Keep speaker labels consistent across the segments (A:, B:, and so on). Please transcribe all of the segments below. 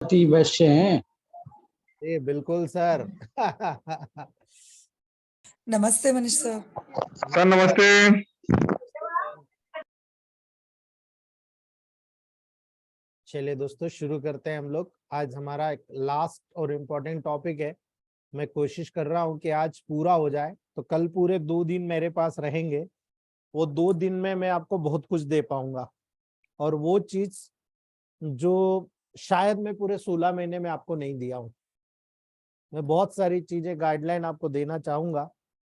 A: वैश्य हैं।
B: जी बिल्कुल सर।
C: नमस्ते मनीष सर।
D: सर नमस्ते।
B: चलिए दोस्तों शुरू करते हैं हम लोग। आज हमारा एक लास्ट और इम्पोर्टेंट टॉपिक है। मैं कोशिश कर रहा हूं कि आज पूरा हो जाए, तो कल पूरे 2 दिन मेरे पास रहेंगे। वो 2 दिन में मैं आपको बहुत कुछ दे पाऊंगा, और वो चीज जो शायद मैं पूरे 16 महीने में आपको नहीं दिया हूं। मैं बहुत सारी चीजें गाइडलाइन आपको देना चाहूंगा,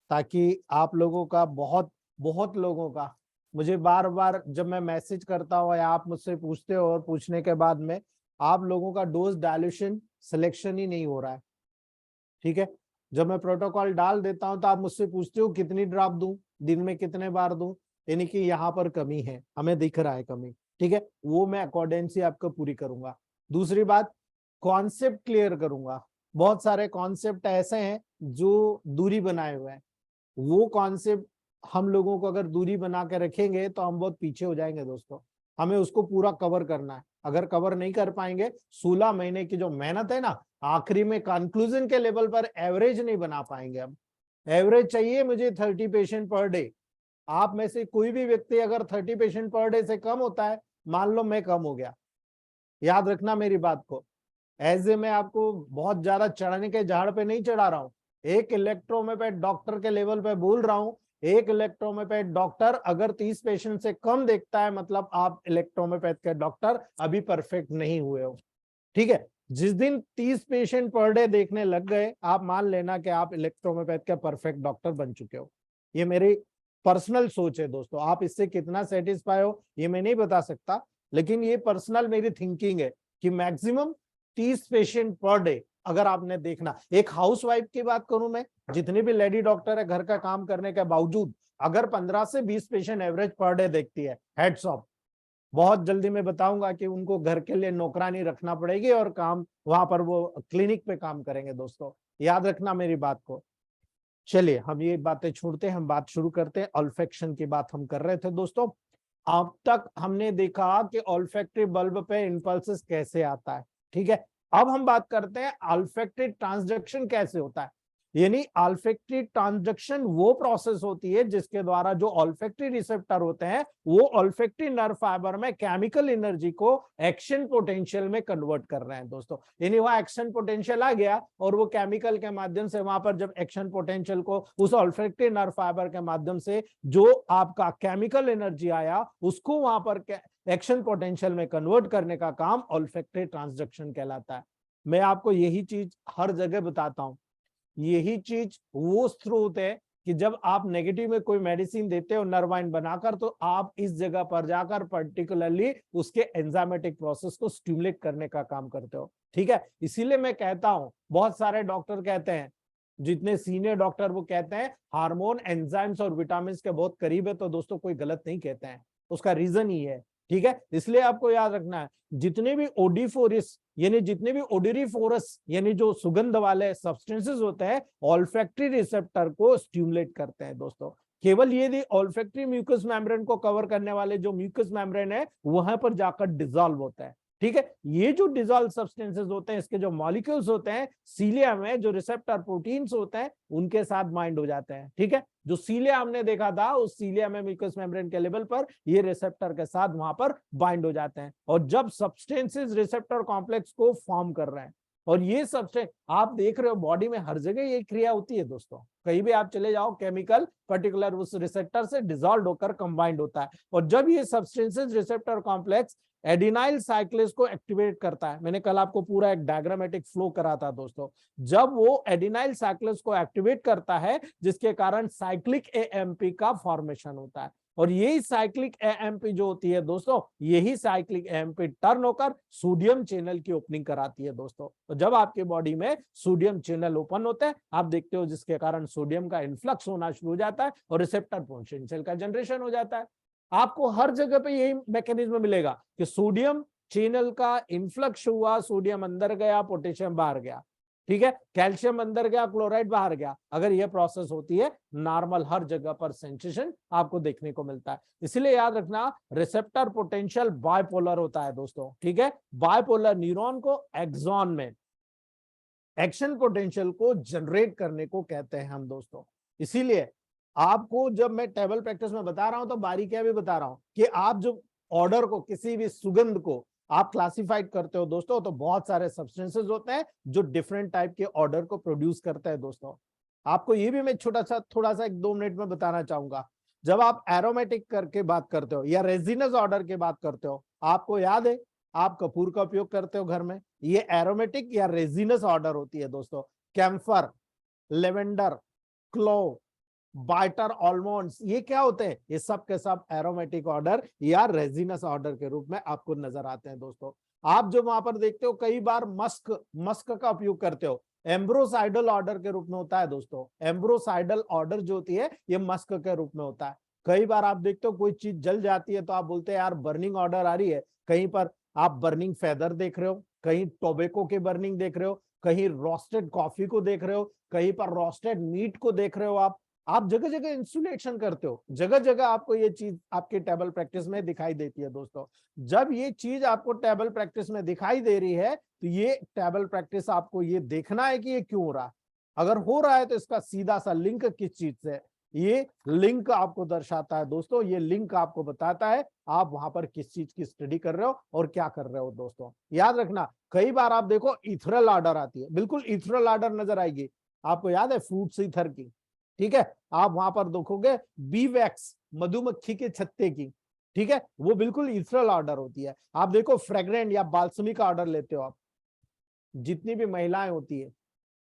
B: ताकि आप लोगों का बहुत लोगों का, मुझे बार बार जब मैं मैसेज करता हूँ या आप मुझसे पूछते हो और पूछने के बाद में आप लोगों का डोज डायल्यूशन सिलेक्शन ही नहीं हो रहा है। ठीक है, जब मैं प्रोटोकॉल डाल देता हूं तो आप मुझसे पूछते हो कितनी ड्रॉप दूं, दिन में कितने बार दूं, यानी कि यहाँ पर कमी है, हमें दिख रहा है कमी। ठीक है, वो मैं अकॉर्डेंसी आपको पूरी करूंगा। दूसरी बात, कॉन्सेप्ट क्लियर करूंगा। बहुत सारे कॉन्सेप्ट ऐसे हैं जो दूरी बनाए हुए हैं, वो कॉन्सेप्ट हम लोगों को अगर दूरी बना के रखेंगे तो हम बहुत पीछे हो जाएंगे दोस्तों। हमें उसको पूरा कवर करना है। अगर कवर नहीं कर पाएंगे, 16 महीने की जो मेहनत है ना, आखिरी में कंक्लूजन के लेवल पर एवरेज नहीं बना पाएंगे हम। एवरेज चाहिए मुझे 30 पेशेंट पर डे। आप में से कोई भी व्यक्ति अगर 30 पेशेंट पर डे से कम होता है, मान लो मैं कम हो गया, याद रखना मेरी बात को। ऐसे मैं आपको बहुत ज्यादा चढ़ने के झाड़ पे नहीं चढ़ा रहा हूं। एक इलेक्ट्रोमेपैथ डॉक्टर के लेवल पे बोल रहा हूं। एक इलेक्ट्रोमेपैथ डॉक्टर अगर 30 पेशेंट से कम देखता है, मतलब आप इलेक्ट्रोमेपैथ के डॉक्टर अभी परफेक्ट नहीं हुए हो। ठीक है, जिस दिन 30 पेशेंट पर डे देखने लग गए, आप मान लेना कि आप इलेक्ट्रोमेपैथ के परफेक्ट डॉक्टर बन चुके हो। ये मेरी पर्सनल सोच है दोस्तों, आप इससे कितना सेटिस्फाई हो ये मैं नहीं बता सकता, लेकिन ये पर्सनल मेरी थिंकिंग है कि मैक्सिमम 30 पेशेंट पर डे अगर आपने देखना। एक हाउसवाइफ की बात करूं मैं, जितनी भी लेडी डॉक्टर है घर का काम करने के बावजूद अगर 15 से 20 पेशेंट एवरेज पर डे देखती है, हेड्स ऑफ। बहुत जल्दी मैं बताऊंगा कि उनको घर के लिए नौकरानी रखना पड़ेगी और काम वहां पर वो क्लिनिक पे काम करेंगे दोस्तों, याद रखना मेरी बात को। चलिए हम ये बातें छोड़ते हैं, हम बात शुरू करते हैं। ऑल्फैक्शन की बात हम कर रहे थे दोस्तों। अब तक हमने देखा कि ऑल्फैक्टरी बल्ब पे इंपल्सेस कैसे आता है। ठीक है, अब हम बात करते हैं ऑल्फैक्टरी ट्रांसडक्शन कैसे होता है। यानी ऑल्फैक्टरी ट्रांसडक्शन वो प्रोसेस होती है जिसके द्वारा जो ऑल्फैक्टरी रिसेप्टर होते हैं वो ऑल्फैक्टरी नर्व फाइबर में केमिकल एनर्जी को एक्शन पोटेंशियल में कन्वर्ट कर रहे हैं दोस्तों। यानी वहां एक्शन पोटेंशियल आ गया और वो केमिकल के माध्यम से वहां पर जब एक्शन पोटेंशियल को उस ऑल्फैक्टरी नर्व फाइबर के माध्यम से जो आपका केमिकल एनर्जी आया उसको वहां पर एक्शन पोटेंशियल में कन्वर्ट करने का काम ऑल्फैक्टरी ट्रांसडक्शन कहलाता है। मैं आपको यही चीज हर जगह बताता हूं। यही चीज वो स्रोत है कि जब आप नेगेटिव में कोई मेडिसिन देते हो नर्वाइन बनाकर, तो आप इस जगह पर जाकर पर्टिकुलरली उसके एंजाइमेटिक प्रोसेस को स्टिमुलेट करने का काम करते हो। ठीक है, इसीलिए मैं कहता हूं, बहुत सारे डॉक्टर कहते हैं, जितने सीनियर डॉक्टर वो कहते हैं हार्मोन एंजाइम्स और विटामिन के बहुत करीब है, तो दोस्तों कोई गलत नहीं कहते हैं, उसका रीजन ही है। ठीक है, इसलिए आपको याद रखना है, जितने भी ओडिफोरिस यानी जितने भी ओडोरिफोरस यानी जो सुगंध वाले सब्सटेंसेस होते हैं ऑल्फैक्टरी रिसेप्टर को स्टिमुलेट करते हैं दोस्तों। केवल ये ऑल्फैक्टरी म्यूकस मेम्ब्रेन को कवर करने वाले जो म्यूकस मेम्ब्रेन है वहां पर जाकर डिसॉल्व होता है। ठीक है, ये जो डिसॉल्व सब्सटेंसेस होते हैं, इसके जो मॉलिक्यूल्स होते हैं सीलिया में, जो रिसेप्टर प्रोटीन्स होते हैं उनके साथ बाइंड हो जाते हैं। ठीक है, जो सीलिया हमने देखा था उस सीलिया में म्यूकस मेम्ब्रेन के लेवल पर ये रिसेप्टर के साथ वहां पर बाइंड हो जाते हैं, और जब सब्सटेंसेस रिसेप्टर कॉम्प्लेक्स को फॉर्म कर रहे हैं, और ये सब्सटेंस आप देख रहे हो बॉडी में हर जगह ये क्रिया होती है दोस्तों। कहीं भी आप चले जाओ, केमिकल पर्टिकुलर उस रिसेप्टर से डिसॉल्व होकर कंबाइंड होता है, और जब ये substances receptor complex adenylyl cyclase को एक्टिवेट करता है, मैंने कल आपको पूरा एक डायग्रामेटिक फ्लो करा था दोस्तों, जब वो एडिनाइल साइक्लेस को एक्टिवेट करता है जिसके कारण साइक्लिक एएमपी का फॉर्मेशन होता है, और यही साइक्लिक एएमपी जो होती है दोस्तों, यही साइक्लिक एएमपी टर्न होकर सोडियम चैनल की ओपनिंग कराती है दोस्तों। तो जब आपके बॉडी में सोडियम चैनल ओपन होते हैं, आप देखते हो जिसके कारण सोडियम का इन्फ्लक्स होना शुरू हो जाता है और रिसेप्टर पोटेंशियल का जनरेशन हो जाता है। आपको हर जगह पे यही मैकेनिज्म मिलेगा कि सोडियम चैनल का इन्फ्लक्स हुआ, सोडियम अंदर गया, पोटेशियम बाहर गया। ठीक है, कैल्शियम अंदर गया, क्लोराइड बाहर गया। अगर यह प्रोसेस होती है नॉर्मल, हर जगह पर सेंसेशन आपको देखने को मिलता है। इसलिए याद रखना, रिसेप्टर पोटेंशियल बायपोलर होता है दोस्तों। ठीक है, बायपोलर न्यूरॉन को एक्सॉन में एक्शन पोटेंशियल को जनरेट करने को कहते हैं हम दोस्तों। इसीलिए आपको जब मैं टेबल प्रैक्टिस में बता रहा हूं तो बारीकियां भी बता रहा हूं कि आप जो ऑर्डर को, किसी भी सुगंध को आप क्लासिफाइड करते हो दोस्तों, तो बहुत सारे सब्सटेंसेस होते हैं जो डिफरेंट टाइप के ऑर्डर को प्रोड्यूस करते हैं दोस्तों। आपको ये भी मैं थोड़ा सा 1-2 मिनट में बताना चाहूंगा। जब आप एरोमेटिक करके बात करते हो या रेजिनस ऑर्डर की बात करते हो, आपको याद है आप कपूर का उपयोग करते हो घर में, ये एरोमेटिक या रेजिनस ऑर्डर होती है दोस्तों। Camphor, lavender, clove, bitter, almonds, ये क्या होते हैं? ये सब के सब एरोमेटिक ऑर्डर या रेजिनस ऑर्डर के रूप में आपको नजर आते हैं दोस्तों। आप जो वहां पर देखते हो कई बार मस्क का उपयोग करते हो, एम्ब्रोसाइडल ऑर्डर के रूप में होता है दोस्तों। एम्ब्रोसाइडल ऑर्डर जो होती है ये मस्क के रूप में होता है। कई बार आप देखते हो कोई चीज जल जाती है तो आप बोलते हैं यार बर्निंग ऑर्डर आ रही है। कहीं पर आप बर्निंग फेदर देख रहे हो, कहीं टोबैको के बर्निंग देख रहे हो, कहीं रोस्टेड कॉफी को देख रहे हो, कहीं पर रोस्टेड मीट को देख रहे हो। आप जगह जगह इंसुलेशन करते हो, जगह जगह आपको ये चीज आपके टेबल प्रैक्टिस में दिखाई देती है दोस्तों। जब ये चीज आपको टेबल प्रैक्टिस में दिखाई दे रही है तो ये टेबल प्रैक्टिस आपको ये देखना है कि ये क्यों हो रहा है। अगर हो रहा है तो इसका सीधा सा लिंक किस चीज से, ये लिंक आपको दर्शाता है दोस्तों, ये लिंक आपको बताता है आप वहां पर किस चीज की स्टडी कर रहे हो और क्या कर रहे हो दोस्तों। याद रखना, कई बार आप देखो इथरल ऑर्डर आती है, बिल्कुल इथरल ऑर्डर नजर आएगी। आपको याद है फ्रूट्स ईथर की, ठीक है, आप वहां पर देखोगे बी वैक्स, मधुमक्खी के छत्ते की, ठीक है, वो बिल्कुल इथरल ऑर्डर होती है। आप देखो फ्रेग्रेंट या बाल्समिक ऑर्डर लेते हो आप, जितनी भी महिलाएं होती है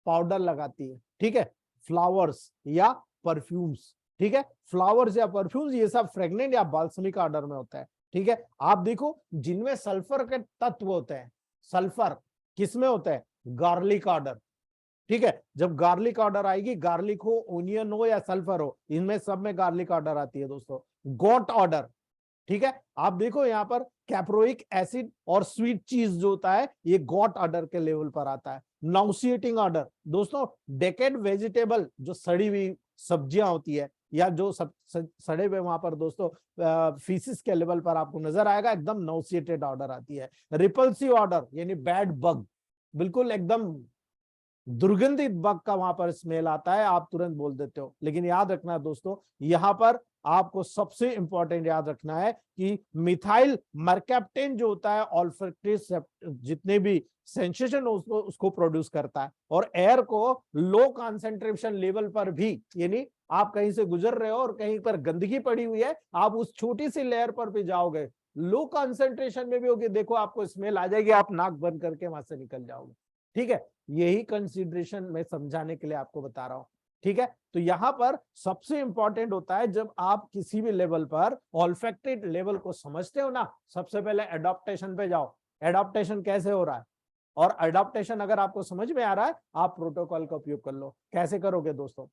B: पाउडर लगाती है, ठीक है, फ्लावर्स या परफ्यूम्स, ठीक है, फ्लावर्स या परफ्यूम्स ये सब फ्रेग्रेंट या बाल्समिक ऑर्डर में होता है। ठीक है, आप देखो जिनमें सल्फर के तत्व होते हैं, सल्फर किसमें होता है? गार्लिक ऑर्डर, ठीक है, जब गार्लिक ऑर्डर आएगी, गार्लिक हो, ओनियन हो या सल्फर हो, इनमें सब में गार्लिक ऑर्डर आती है दोस्तों। गोट ऑर्डर, ठीक है, आप देखो यहाँ पर कैप्रोइक एसिड और स्वीट चीज जो होता है ये गॉट ऑर्डर के लेवल पर आता है। नाउसिएटिंग ऑर्डर दोस्तों, डेकेड वेजिटेबल जो सड़ी हुई सब्जियां होती है या जो सड़े हुए वहां पर दोस्तों फीसिस के लेवल पर आपको नजर आएगा, एकदम नाउसिएटेड ऑर्डर आती है। रिपल्सिव ऑर्डर यानी बैड बग, बिल्कुल एकदम दुर्गंधित बग का वहां पर स्मेल आता है, आप तुरंत बोल देते हो। लेकिन याद रखना दोस्तों, यहां पर आपको सबसे इंपॉर्टेंट याद रखना है कि मिथाइल मरकैप्टेन जो होता है ऑल्फैक्टरी जितने भी सेंसेशन उसको प्रोड्यूस करता है। और एयर को लो कॉन्सेंट्रेशन लेवल पर भी, यानी आप कहीं से गुजर रहे हो और कहीं पर गंदगी पड़ी हुई है, आप उस छोटी सी लेयर पर भी जाओगे, लो कॉन्सेंट्रेशन में भी होगी, देखो आपको स्मेल आ जाएगी, आप नाक बंद करके वहां से निकल जाओगे। ठीक है, यही कंसीडरेशन मैं समझाने के लिए आपको बता रहा हूं। ठीक है, तो यहां पर सबसे इंपॉर्टेंट होता है जब आप किसी भी लेवल पर ऑल्फैक्टिव लेवल को समझते हो ना, सबसे पहले एडॉप्टेशन पे जाओ। एडॉप्टेशन कैसे हो रहा है, और एडॉप्टेशन अगर आपको समझ में आ रहा है, आप प्रोटोकॉल का उपयोग कर लो। कैसे करोगे दोस्तों?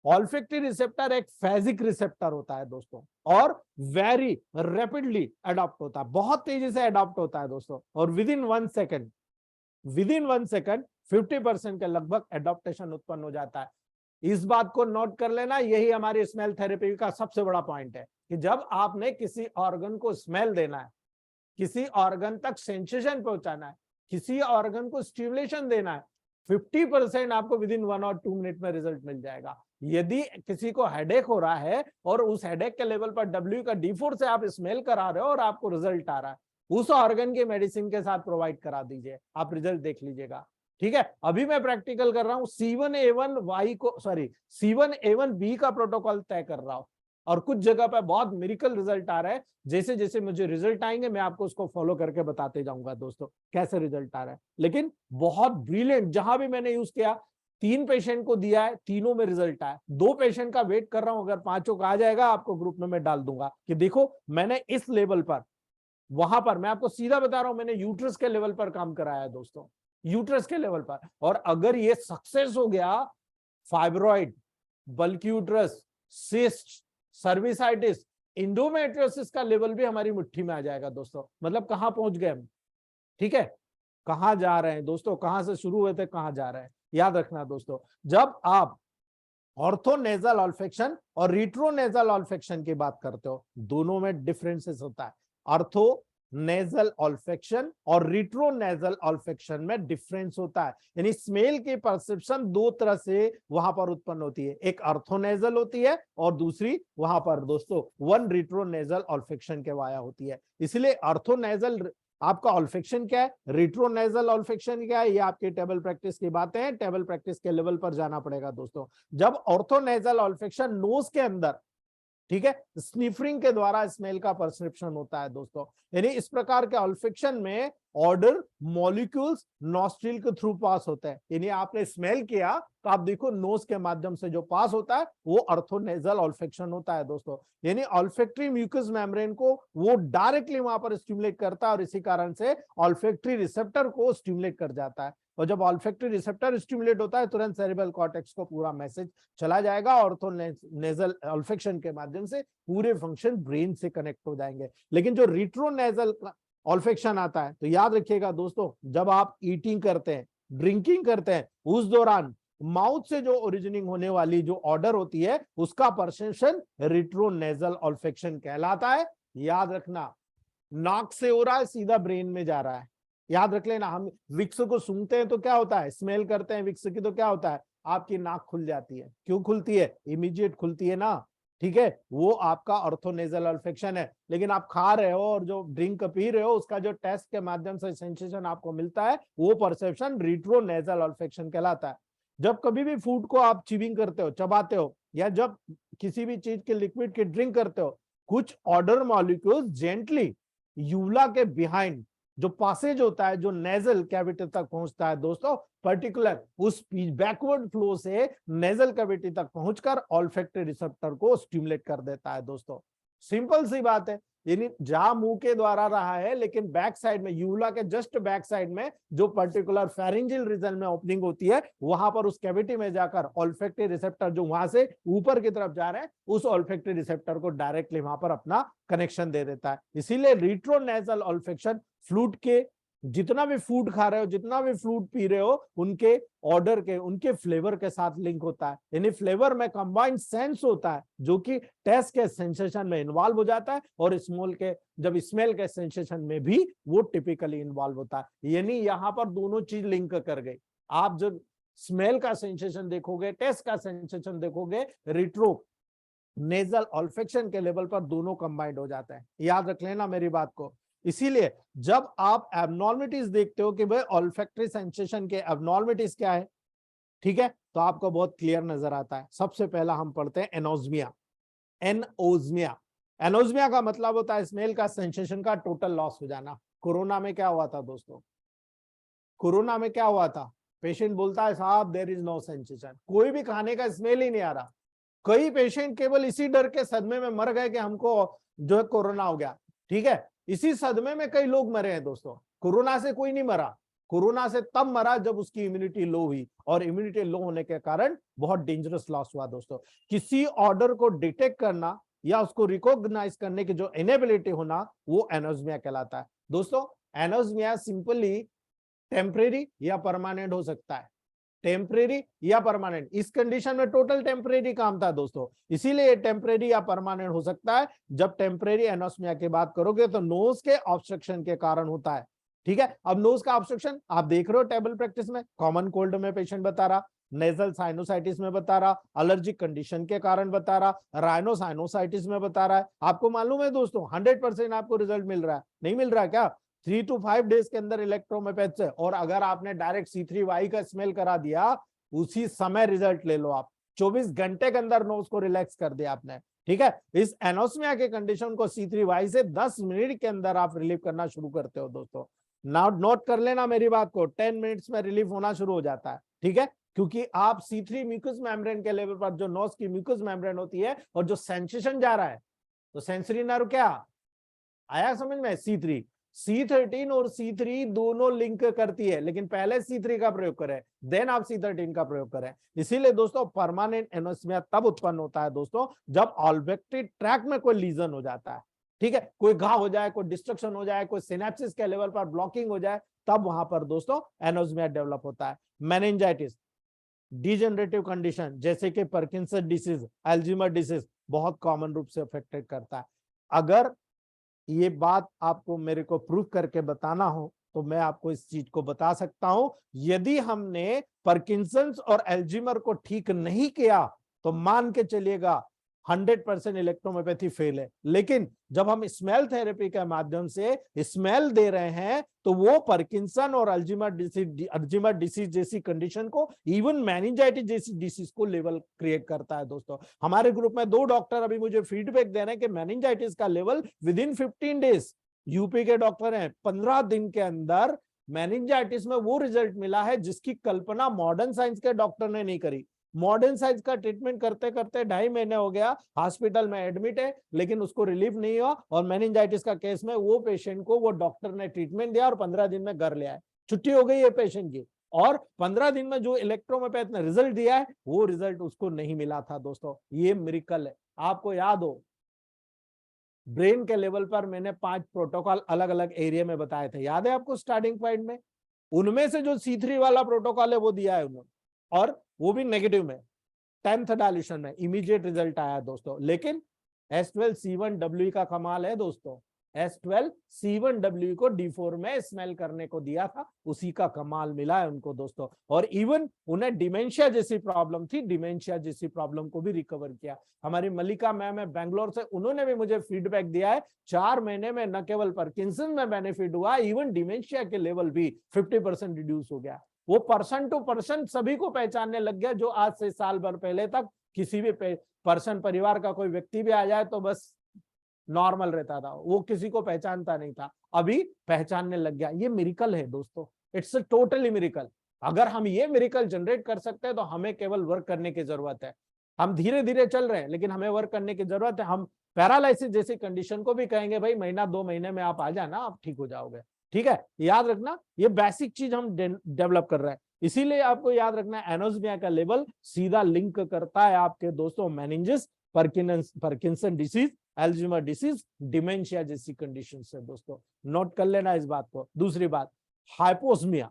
B: ऑल्फैक्टिव रिसेप्टर एक फेजिक रिसेप्टर होता है दोस्तों, और वेरी रैपिडली अडॉप्ट होता है, बहुत तेजी से अडॉप्ट होता है दोस्तों, और विद इन 1 सेकेंड 50% के लगभग एडॉप्टेशन उत्पन्न हो जाता है। इस बात को नोट कर लेना, यही हमारी स्मेल थेरेपी का सबसे बड़ा पॉइंट है कि जब आपने किसी ऑर्गन को स्मेल देना है, किसी ऑर्गन तक सेंसेशन पहुंचाना है, किसी ऑर्गन को स्टिमुलेशन देना है, 50% आपको विद इन 1 और 2 मिनट में रिजल्ट मिल जाएगा। यदि किसी को हेडेक हो रहा है और उस हेडेक के लेवल पर W का D4 से आप स्मेल करा रहे हो और आपको रिजल्ट आ रहा है, उस ऑर्गन के मेडिसिन के साथ प्रोवाइड करा दीजिए, आप रिजल्ट देख लीजिएगा। ठीक है, अभी मैं प्रैक्टिकल कर रहा हूं, C1A1B का प्रोटोकॉल तय कर रहा हूं, और कुछ जगह पर बहुत मिरेकल रिजल्ट आ रहा है। जैसे जैसे मुझे रिजल्ट आएंगे मैं आपको उसको फॉलो करके बताते जाऊंगा दोस्तों कैसे रिजल्ट आ रहा है। लेकिन बहुत ब्रिलियंट, जहां भी मैंने यूज किया, 3 पेशेंट को दिया है, तीनों में रिजल्ट आया। 2 पेशेंट का वेट कर रहा हूं, अगर 5 का आ जाएगा आपको ग्रुप में मैं डाल दूंगा कि देखो मैंने इस लेवल पर, वहां पर मैं आपको सीधा बता रहा हूं, मैंने यूट्रस के लेवल पर काम कराया है दोस्तों, यूट्रस के लेवल पर। और अगर ये सक्सेस हो गया, फाइब्रॉइड, बल्कि यूट्रस, सिस्ट, सर्विसाइटिस, इंडोमेट्रियोसिस का लेवल भी हमारी मुट्ठी में आ जाएगा दोस्तों। मतलब कहां पहुंच गए हम। ठीक है, कहाँ जा रहे हैं दोस्तों, कहाँ से शुरू हुए थे कहाँ जा रहे हैं, याद रखना दोस्तों। जब आप ऑर्थोनेजल ऑल्फेक्शन और रिट्रोनेजल ऑल्फेक्शन की बात करते हो, दोनों में डिफरेंसेस होता है। ऑर्थोनेजल ऑल्फेक्शन और रिट्रोनेजल ऑल्फेक्शन में डिफरेंस होता है, यानी स्मेल की परसेप्शन दो तरह से वहां पर उत्पन्न होती है, एक ऑर्थोनेजल होती है और दूसरी वहां पर दोस्तों वन रिट्रोनेजल ऑल्फेक्शन के वाया होती है। इसलिए ऑर्थोनेजल आपका ऑल्फेक्शन क्या है, रिट्रोनेजल ऑल्फेक्शन क्या है, ये आपकी टेबल प्रैक्टिस की बातें हैं, टेबल प्रैक्टिस के लेवल पर जाना पड़ेगा दोस्तों। जब ऑर्थोनेजल ऑल्फेक्शन नोज के अंदर, ठीक है, स्निफरिंग के द्वारा स्मेल का परसेप्शन होता है दोस्तों, यानी इस प्रकार के ऑल्फेक्शन में ऑर्डर मॉलिक्यूल्स नॉस्ट्रिल के थ्रू पास होते हैं, यानी आपने स्मेल किया तो आप देखो नोज के माध्यम से जो पास होता है वो ऑर्थोनेजल ऑल्फेक्शन होता है दोस्तों। यानी ऑल्फेक्टरी म्यूकस मेम्ब्रेन को वो डायरेक्टली वहां पर स्टिमुलेट करता है और इसी कारण से ऑल्फेक्टरी रिसेप्टर को स्टिमुलेट कर जाता है, और जब ऑल्फेक्टरी रिसेप्टर स्टिमुलेट होता है तुरंत सेरेब्रल कॉर्टेक्स को पूरा मैसेज चला जाएगा, ऑर्थोनेजल ऑल्फेक्शन के माध्यम से पूरे फंक्शन ब्रेन से कनेक्ट हो जाएंगे। लेकिन जो रिट्रोनेजल ऑल्फेक्शन आता है तो याद रखिएगा दोस्तों, जब आप ईटिंग करते हैं, ड्रिंकिंग करते हैं, उस दौरान माउथ से जो ओरिजिनिंग होने वाली जो ऑर्डर होती है उसका परसेप्शन रिट्रोनेजल ऑल्फेक्शन कहलाता है। याद रखना, नाक से हो रहा है सीधा ब्रेन में जा रहा है, याद रख लेना। हम विक्स को सूंघते हैं तो क्या होता है, स्मेल करते हैं विक्स की तो क्या होता है, आपकी नाक खुल जाती है। क्यों खुलती है, इमीडिएट खुलती है ना, ठीक है, वो आपका ऑर्थोनेजल ऑल्फेक्शन है। लेकिन आप खा रहे हो और जो ड्रिंक पी रहे हो उसका जो टेस्ट के माध्यम से सेंसेशन आपको मिलता है वो परसेप्शन रिट्रोनेजल ऑल्फेक्शन कहलाता है। जब कभी भी फूड को आप चिविंग करते हो, चबाते हो, या जब किसी भी चीज के लिक्विड की ड्रिंक करते हो, कुछ ऑर्डर मॉलिक्यूल्स जेंटली यूला के बिहाइंड जो पासेज होता है, जो नेजल कैविटी तक पहुंचता है दोस्तों, पर्टिकुलर उस बैकवर्ड फ्लो से नेजल कैविटी तक पहुंचकर ऑल्फैक्टरी रिसेप्टर को स्टिमुलेट कर देता है दोस्तों। सिंपल सी बात है, यानी जा मुंह के द्वारा रहा है, लेकिन बैक साइड में, यूला के जस्ट बैक साइड में जो पर्टिकुलर फेरिंजियल रीजन में ओपनिंग होती है, वहां पर उस कैविटी में जाकर ऑल्फैक्टरी रिसेप्टर जो वहां से ऊपर की तरफ जा रहे हैं, उस ऑल्फैक्टरी रिसेप्टर को डायरेक्टली वहां पर अपना कनेक्शन दे देता है। इसीलिए रिट्रोनेजल ऑल्फेक्शन फ्लूड के, जितना भी फूड खा रहे हो, जितना भी फ्लूड पी रहे हो, उनके ऑर्डर के, उनके फ्लेवर के साथ लिंक होता है। यानी फ्लेवर में कंबाइंड सेंस होता है जो कि टेस्ट के सेंसेशन में इन्वॉल्व हो जाता है, और स्मॉल के जब स्मेल के सेंसेशन में भी वो टिपिकली इन्वॉल्व होता है। यानी यहां पर दोनों चीज लिंक कर गई। आप जब स्मेल का सेंसेशन देखोगे, टेस्ट का सेंसेशन देखोगे, रिट्रो नेजल ऑल्फेक्शन के लेवल पर दोनों कंबाइंड हो जाता है। याद रख लेना मेरी बात को। इसीलिए जब आप एब्नॉर्मलिटीज देखते हो कि भाई ऑल्फैक्टरी सेंसेशन के एब्नॉर्मलिटीज क्या है, ठीक है, तो आपको बहुत क्लियर नजर आता है। सबसे पहला हम पढ़ते हैं एनोज्मिया। एनोज्मिया, एनोज्मिया का मतलब होता है स्मेल का सेंसेशन का टोटल लॉस हो जाना। कोरोना में क्या हुआ था दोस्तों, कोरोना में क्या हुआ था, पेशेंट बोलता है साहब देयर इज नो सेंसेशन, कोई भी खाने का स्मेल ही नहीं आ रहा। कई पेशेंट केवल इसी डर के सदमे में मर गए कि हमको जो है कोरोना हो गया, ठीक है, इसी सदमे में कई लोग मरे हैं दोस्तों। कोरोना से कोई नहीं मरा, कोरोना से तब मरा जब उसकी इम्यूनिटी लो हुई, और इम्यूनिटी लो होने के कारण बहुत डेंजरस लॉस हुआ दोस्तों। किसी ऑर्डर को डिटेक्ट करना या उसको रिकॉग्नाइज करने की जो इनेबिलिटी होना, वो एनोज्मिया कहलाता है दोस्तों। एनोज्मिया सिंपली टेम्परेरी या परमानेंट हो सकता है, टेम्परेरी या परमानेंट। इस कंडीशन में टोटल टेम्परेरी काम था दोस्तों, इसीलिए टेम्परेरी या परमानेंट हो सकता है। जब टेम्परेरी एनोस्मिया की बात करोगे तो नोज के ऑब्स्ट्रक्शन के कारण होता है, ठीक है। अब नोज का ऑब्स्ट्रक्शन आप देख रहे हो टेबल प्रैक्टिस में, कॉमन कोल्ड में पेशेंट बता रहा, नेजल साइनोसाइटिस में बता रहा, एलर्जिक कंडीशन के कारण बता रहा, राइनोसाइनोसाइटिस में बता रहा है। आपको मालूम है दोस्तों 100% आपको रिजल्ट मिल रहा है, नहीं मिल रहा है क्या, 3 to 5 डेज के अंदर इलेक्ट्रोमेपेथ से। और अगर आपने डायरेक्ट C3Y का स्मेल करा दिया, उसी समय रिजल्ट ले लो आप, 24 घंटे के अंदर नोज को रिलैक्स कर दिया आपने, ठीक है। इस एनोस्मिया के कंडीशन को C3Y से 10 मिनट के अंदर आप रिलीव करना शुरू करते हो दोस्तों। नोट कर लेना मेरी बात को, 10 मिनट्स में रिलीफ होना शुरू हो जाता है, ठीक है, क्योंकि आप C3 म्यूकस मेम्ब्रेन के लेवल पर, जो नोज की म्यूकस मेम्ब्रेन होती है और जो सेंसेशन जा रहा है, तो सेंसरी नर्व क्या आया समझ में, C3, C13 और C3 दोनों लिंक करती है, लेकिन पहले C3 का प्रयोग करें, देन आप C13 का प्रयोग करें। इसीलिए दोस्तों परमानेंट एनोस्मिया तब उत्पन्न होता है दोस्तों जब ऑल्फैक्टरी ट्रैक्ट में कोई लीजन हो जाता है, ठीक है, कोई घाव हो जाए, कोई डिस्ट्रक्शन हो जाए, कोई सिनेप्सिस के लेवल पर ब्लॉकिंग हो जाए, तब वहां पर दोस्तों एनोस्मिया डेवलप होता है। मेनिंजाइटिस, डिजेनरेटिव कंडीशन जैसे कि पार्किंसन डिसीज, अल्जीमर डिसीज बहुत कॉमन रूप से अफेक्टेड करता है। अगर ये बात आपको मेरे को प्रूव करके बताना हो तो मैं आपको इस चीज को बता सकता हूं, यदि हमने पार्किंसंस और अल्जीमर को ठीक नहीं किया तो मान के चलिएगा 100% इलेक्ट्रोमियोपैथी फेल है। लेकिन जब हम स्मेल थेरेपी के माध्यम से स्मेल दे रहे हैं तो वो पार्किंसन और अल्जीमर डिसीज जैसी कंडीशन को, इवन मेनिंजाइटिस जैसी डिसीज को लेवल क्रिएट करता है। दोस्तों हमारे ग्रुप में 2 डॉक्टर अभी मुझे फीडबैक दे रहे हैं कि मेनिंजाइटिस का level with in 15 days, UP के डॉक्टर हैं, 15 दिन के अंदर मेनिंजाइटिस में वो रिजल्ट मिला है जिसकी कल्पना मॉडर्न साइंस के डॉक्टर ने नहीं करी। मॉडर्न साइंस का ट्रीटमेंट करते करते 2.5 महीने हो गया, हॉस्पिटल में एडमिट है, लेकिन उसको रिलीफ नहीं हुआ। और मेनिंजाइटिस का केस में वो पेशेंट को वो डॉक्टर ने ट्रीटमेंट दिया और 15 दिन में घर ले आए, छुट्टी हो गई है पेशेंट की। और 15 दिन में जो इलेक्ट्रोमियोपैथ ने रिजल्ट दिया है वो रिजल्ट उसको नहीं मिला था। दोस्तों ये मिरेकल है। आपको याद हो, ब्रेन के लेवल पर मैंने 5 प्रोटोकॉल अलग अलग एरिया में बताए थे, याद है आपको स्टार्टिंग पॉइंट में? उनमें से जो C3 वाला प्रोटोकॉल है वो दिया है उन्होंने, और वो भी नेगेटिव में, 10th डायल्यूशन में इमीडिएट रिजल्ट आया दोस्तों। लेकिन S12C1W का कमाल है दोस्तों, S12C1W को D4 में स्मेल करने को दिया था, उसी का कमाल मिला है उनको दोस्तों। और इवन उन्हें डिमेंशिया जैसी प्रॉब्लम थी, डिमेंशिया जैसी प्रॉब्लम को भी रिकवर किया। हमारी मल्लिका मैम है बेंगलोर से, उन्होंने भी मुझे फीडबैक दिया है 4 महीने में न केवल पार्किंसन में बेनिफिट हुआ, इवन डिमेंशिया के लेवल भी 50% रिड्यूस हो गया। वो पर्सन टू पर्सन सभी को पहचानने लग गया, जो आज से साल भर पहले तक किसी भी पर्सन, परिवार का कोई व्यक्ति भी आ जाए तो बस नॉर्मल रहता था, वो किसी को पहचानता नहीं था, अभी पहचानने लग गया। ये मिरेकल है दोस्तों, इट्स अ टोटली मिरेकल। अगर हम ये मिरेकल जनरेट कर सकते हैं तो हमें केवल वर्क करने की जरूरत है। हम धीरे धीरे चल रहे हैं लेकिन हमें वर्क करने की जरूरत है। हम पैरालिसिस जैसी कंडीशन को भी कहेंगे भाई महीना 2 महीने में आप आ जाना, आप ठीक हो जाओगे। ठीक है, याद रखना ये बेसिक चीज हम डेवलप कर रहे हैं। इसीलिए आपको याद रखना है एनोस्मिया का लेवल सीधा लिंक करता है आपके दोस्तों meninges, Parkinson disease, Alzheimer disease, dementia जैसी कंडीशन से। दोस्तों नोट कर लेना इस बात को। दूसरी बात, हाइपोस्मिया।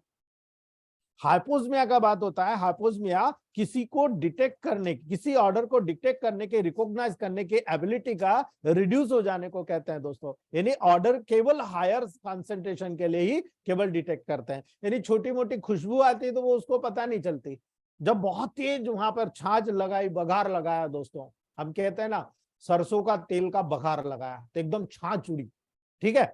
B: हाइपोस्मिया का बात होता है, हाइपोस्मिया किसी को डिटेक्ट करने, किसी ऑर्डर को डिटेक्ट करने के, रिकॉग्नाइज करने के एबिलिटी का रिड्यूस हो जाने को कहते हैं दोस्तों। यानी ऑर्डर केवल हायर कंसंट्रेशन के लिए ही केवल डिटेक्ट करते हैं। यानी छोटी मोटी खुशबू आती है तो वो उसको पता नहीं चलती। जब बहुत तेज वहां पर छाछ लगाई, बघार लगाया दोस्तों, हम कहते हैं ना सरसों का तेल का बघार लगाया तो एकदम छाछ उड़ी, ठीक है,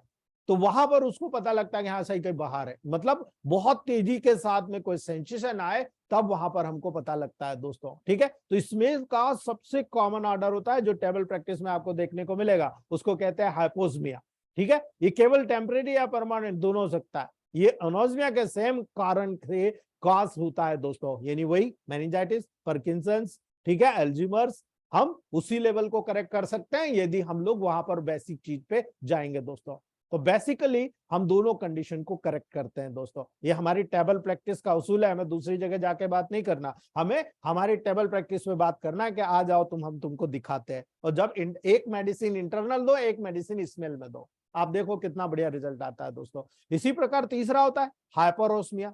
B: तो वहां पर उसको पता लगता है कि हाँ सही कहीं बाहर है। मतलब बहुत तेजी के साथ में कोई सेंसेशन आए तब वहां पर हमको पता लगता है दोस्तों। ठीक है, तो इसमें का सबसे कॉमन ऑर्डर होता है जो टेबल प्रैक्टिस में आपको देखने को मिलेगा, उसको कहते हैं हाइपोस्मिया। ठीक है, ये केवल टेम्परेरी या परमानेंट दोनों हो सकता है। ये एनोस्मिया के सेम कारण से कॉज होता है दोस्तों, यानी वही मेनिंजाइटिस, पार्किंसंस, ठीक है, अल्जीमर्स। हम उसी लेवल को करेक्ट कर सकते हैं यदि हम लोग वहां पर बेसिक चीज पे जाएंगे दोस्तों। तो बेसिकली हम दोनों कंडीशन को करेक्ट करते हैं दोस्तों। ये हमारी टेबल प्रैक्टिस का उसूल है, हमें दूसरी जगह जाके बात नहीं करना, हमें हमारी टेबल प्रैक्टिस में बात करना है कि आ जाओ तुम, हम तुमको दिखाते हैं। और जब एक मेडिसिन इंटरनल दो, एक मेडिसिन स्मेल में दो, आप देखो कितना बढ़िया रिजल्ट आता है दोस्तों। इसी प्रकार तीसरा होता है हाइपरोस्मिया।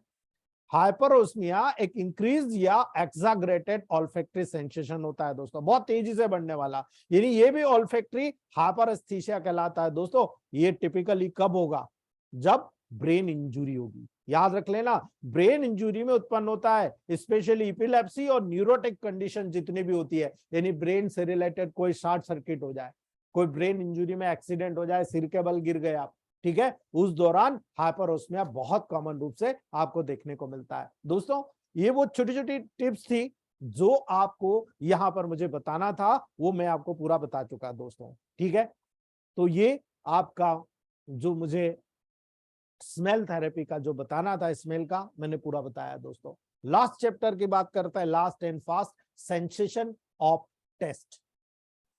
B: हाइपरोस्मिया एक इंक्रीज या एक्साग्रेटेड ऑल्फैक्टरी सेंसेशन होता है दोस्तों, बहुत तेजी से बढ़ने वाला, यानी ये भी ऑल्फैक्टरी हाइपरेस्थीसिया कहलाता है दोस्तों। ये टिपिकली कब होगा? जब ब्रेन इंजुरी होगी। याद रख लेना, ब्रेन इंजुरी में उत्पन्न होता है, स्पेशली इपिलेप्सी और न्यूरोटिक कंडीशन जितनी भी होती है, यानी ब्रेन से रिलेटेड कोई शॉर्ट सर्किट हो जाए, कोई ब्रेन इंजुरी में एक्सीडेंट हो जाए, सिर के बल गिर गए आप, ठीक है, उस दौरान हाइपरोस्मिया बहुत कॉमन रूप से आपको देखने को मिलता है दोस्तों। ये वो छोटी छोटी टिप्स थी जो आपको यहां पर मुझे बताना था, वो मैं आपको पूरा बता चुका दोस्तों। ठीक है, तो ये आपका जो मुझे स्मेल थेरेपी का जो बताना था, स्मेल का मैंने पूरा बताया दोस्तों। लास्ट चैप्टर की बात करता है, last and fast, sensation of taste.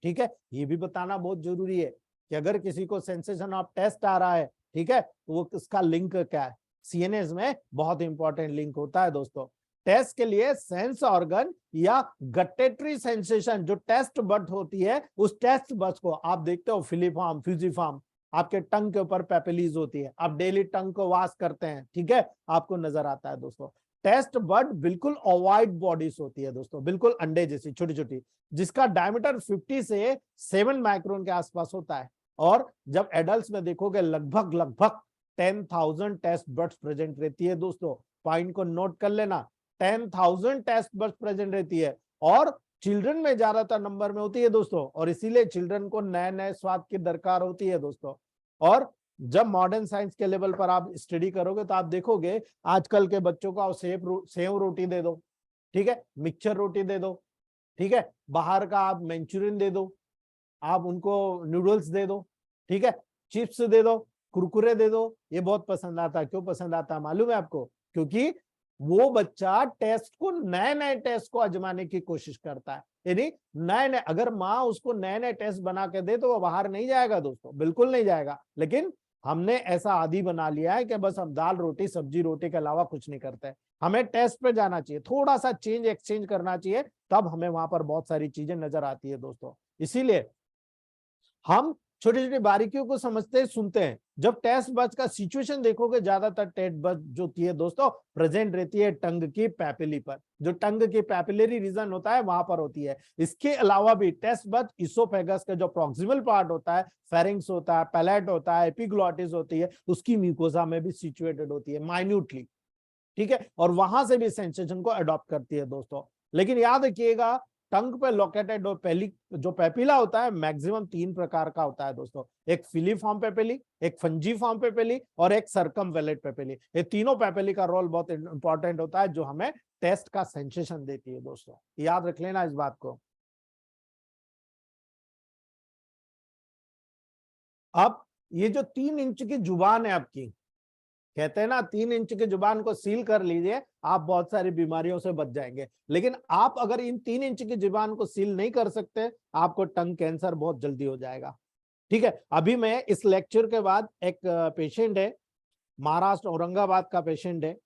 B: ठीक है, ये भी बताना बहुत जरूरी है कि अगर किसी को सेंसेशन ऑफ टेस्ट आ रहा है, ठीक है, तो वो इसका लिंक क्या है, सीएनएस में बहुत इंपॉर्टेंट लिंक होता है दोस्तों। टेस्ट के लिए सेंस ऑर्गन या गटेटरी सेंसेशन जो टेस्ट बड होती है, उस टेस्ट बड को आप देखते हो फिलीफॉर्म, फ्यूजिफॉर्म, आपके टंग के ऊपर पेपिलीज होती है, आप डेली टंग को वॉश करते हैं, ठीक है, आपको नजर आता है दोस्तों। टेस्ट बड बिल्कुल ओवाइड बॉडीज होती है दोस्तों, बिल्कुल अंडे जैसी छोटी छोटी, जिसका डायमीटर 50 से 7 माइक्रोन के आसपास होता है। और जब एडल्ट्स में देखोगे लगभग लगभग 10,000 टेस्ट बड्स प्रेजेंट रहती है दोस्तों। पॉइंट को नोट कर लेना, 10,000 टेस्ट बड्स प्रेजेंट रहती है और चिल्ड्रन में ज्यादातर नंबर में होती है दोस्तों, और इसीलिए चिल्ड्रन को नए नए स्वाद की दरकार होती है दोस्तों। और जब मॉडर्न साइंस के लेवल पर आप स्टडी करोगे तो आप देखोगे आजकल के बच्चों को सेव रोटी दे दो, ठीक है, मिक्सचर रोटी दे दो, ठीक है, बाहर का आप मंचूरियन दे दो, आप उनको नूडल्स दे दो, ठीक है, चिप्स दे दो, कुरकुरे दे दो, ये बहुत पसंद आता है। क्यों पसंद आता है मालूम है आपको? क्योंकि वो बच्चा टेस्ट को, नए नए टेस्ट को आजमाने की कोशिश करता है। यानी नए नए, अगर माँ उसको नए नए टेस्ट बना के दे तो वो बाहर नहीं जाएगा दोस्तों, बिल्कुल नहीं जाएगा। लेकिन हमने ऐसा आदी बना लिया है कि बस हम दाल रोटी सब्जी रोटी के अलावा कुछ नहीं करते। हमें टेस्ट पे जाना चाहिए, थोड़ा सा चेंज एक्सचेंज करना चाहिए, तब हमें वहां पर बहुत सारी चीजें नजर आती है दोस्तों। इसीलिए हम छोटी छोटी बारीकियों को समझते हैं, सुनते हैं। जब टेस्ट बज का सिचुएशन देखोगे, ज्यादातर टेस्ट बज जो होती है दोस्तों प्रेजेंट रहती है टंग की पैपिली पर, जो टंग की पैपिलरी रीजन होता है वहां पर होती है। इसके अलावा भी टेस्ट बज इसोफेगस का जो प्रॉक्सिमल पार्ट होता है, फेरिंग्स होता है, पैलेट होता है, एपिग्लॉटिस होती है, उसकी म्यूकोसा में भी सिचुएटेड होती है माइन्यूटली, ठीक है, और वहां से भी सेंसेशन को अडॉप्ट करती है दोस्तों। लेकिन याद रखिएगा, टंग पे लोकेटेड जो पेपिला होता है मैक्सिमम 3 प्रकार का होता है दोस्तों। एक फिलीफॉर्म पेपिली, एक फंजीफॉर्म पेपिली और एक सर्कमवेलेट पेपिली। ये तीनों पेपिली का रोल बहुत इंपॉर्टेंट होता है, जो हमें टेस्ट का सेंसेशन देती है दोस्तों। याद रख लेना इस बात को। अब ये जो 3 इंच की जुबान है आपकी, कहते हैं ना 3 इंच की जुबान को सील कर लीजिए, आप बहुत सारी बीमारियों से बच जाएंगे। लेकिन आप अगर इन 3 इंच की जुबान को सील नहीं कर सकते, आपको टंग कैंसर बहुत जल्दी हो जाएगा, ठीक है। अभी मैं इस लेक्चर के बाद एक पेशेंट है, महाराष्ट्र औरंगाबाद का पेशेंट है,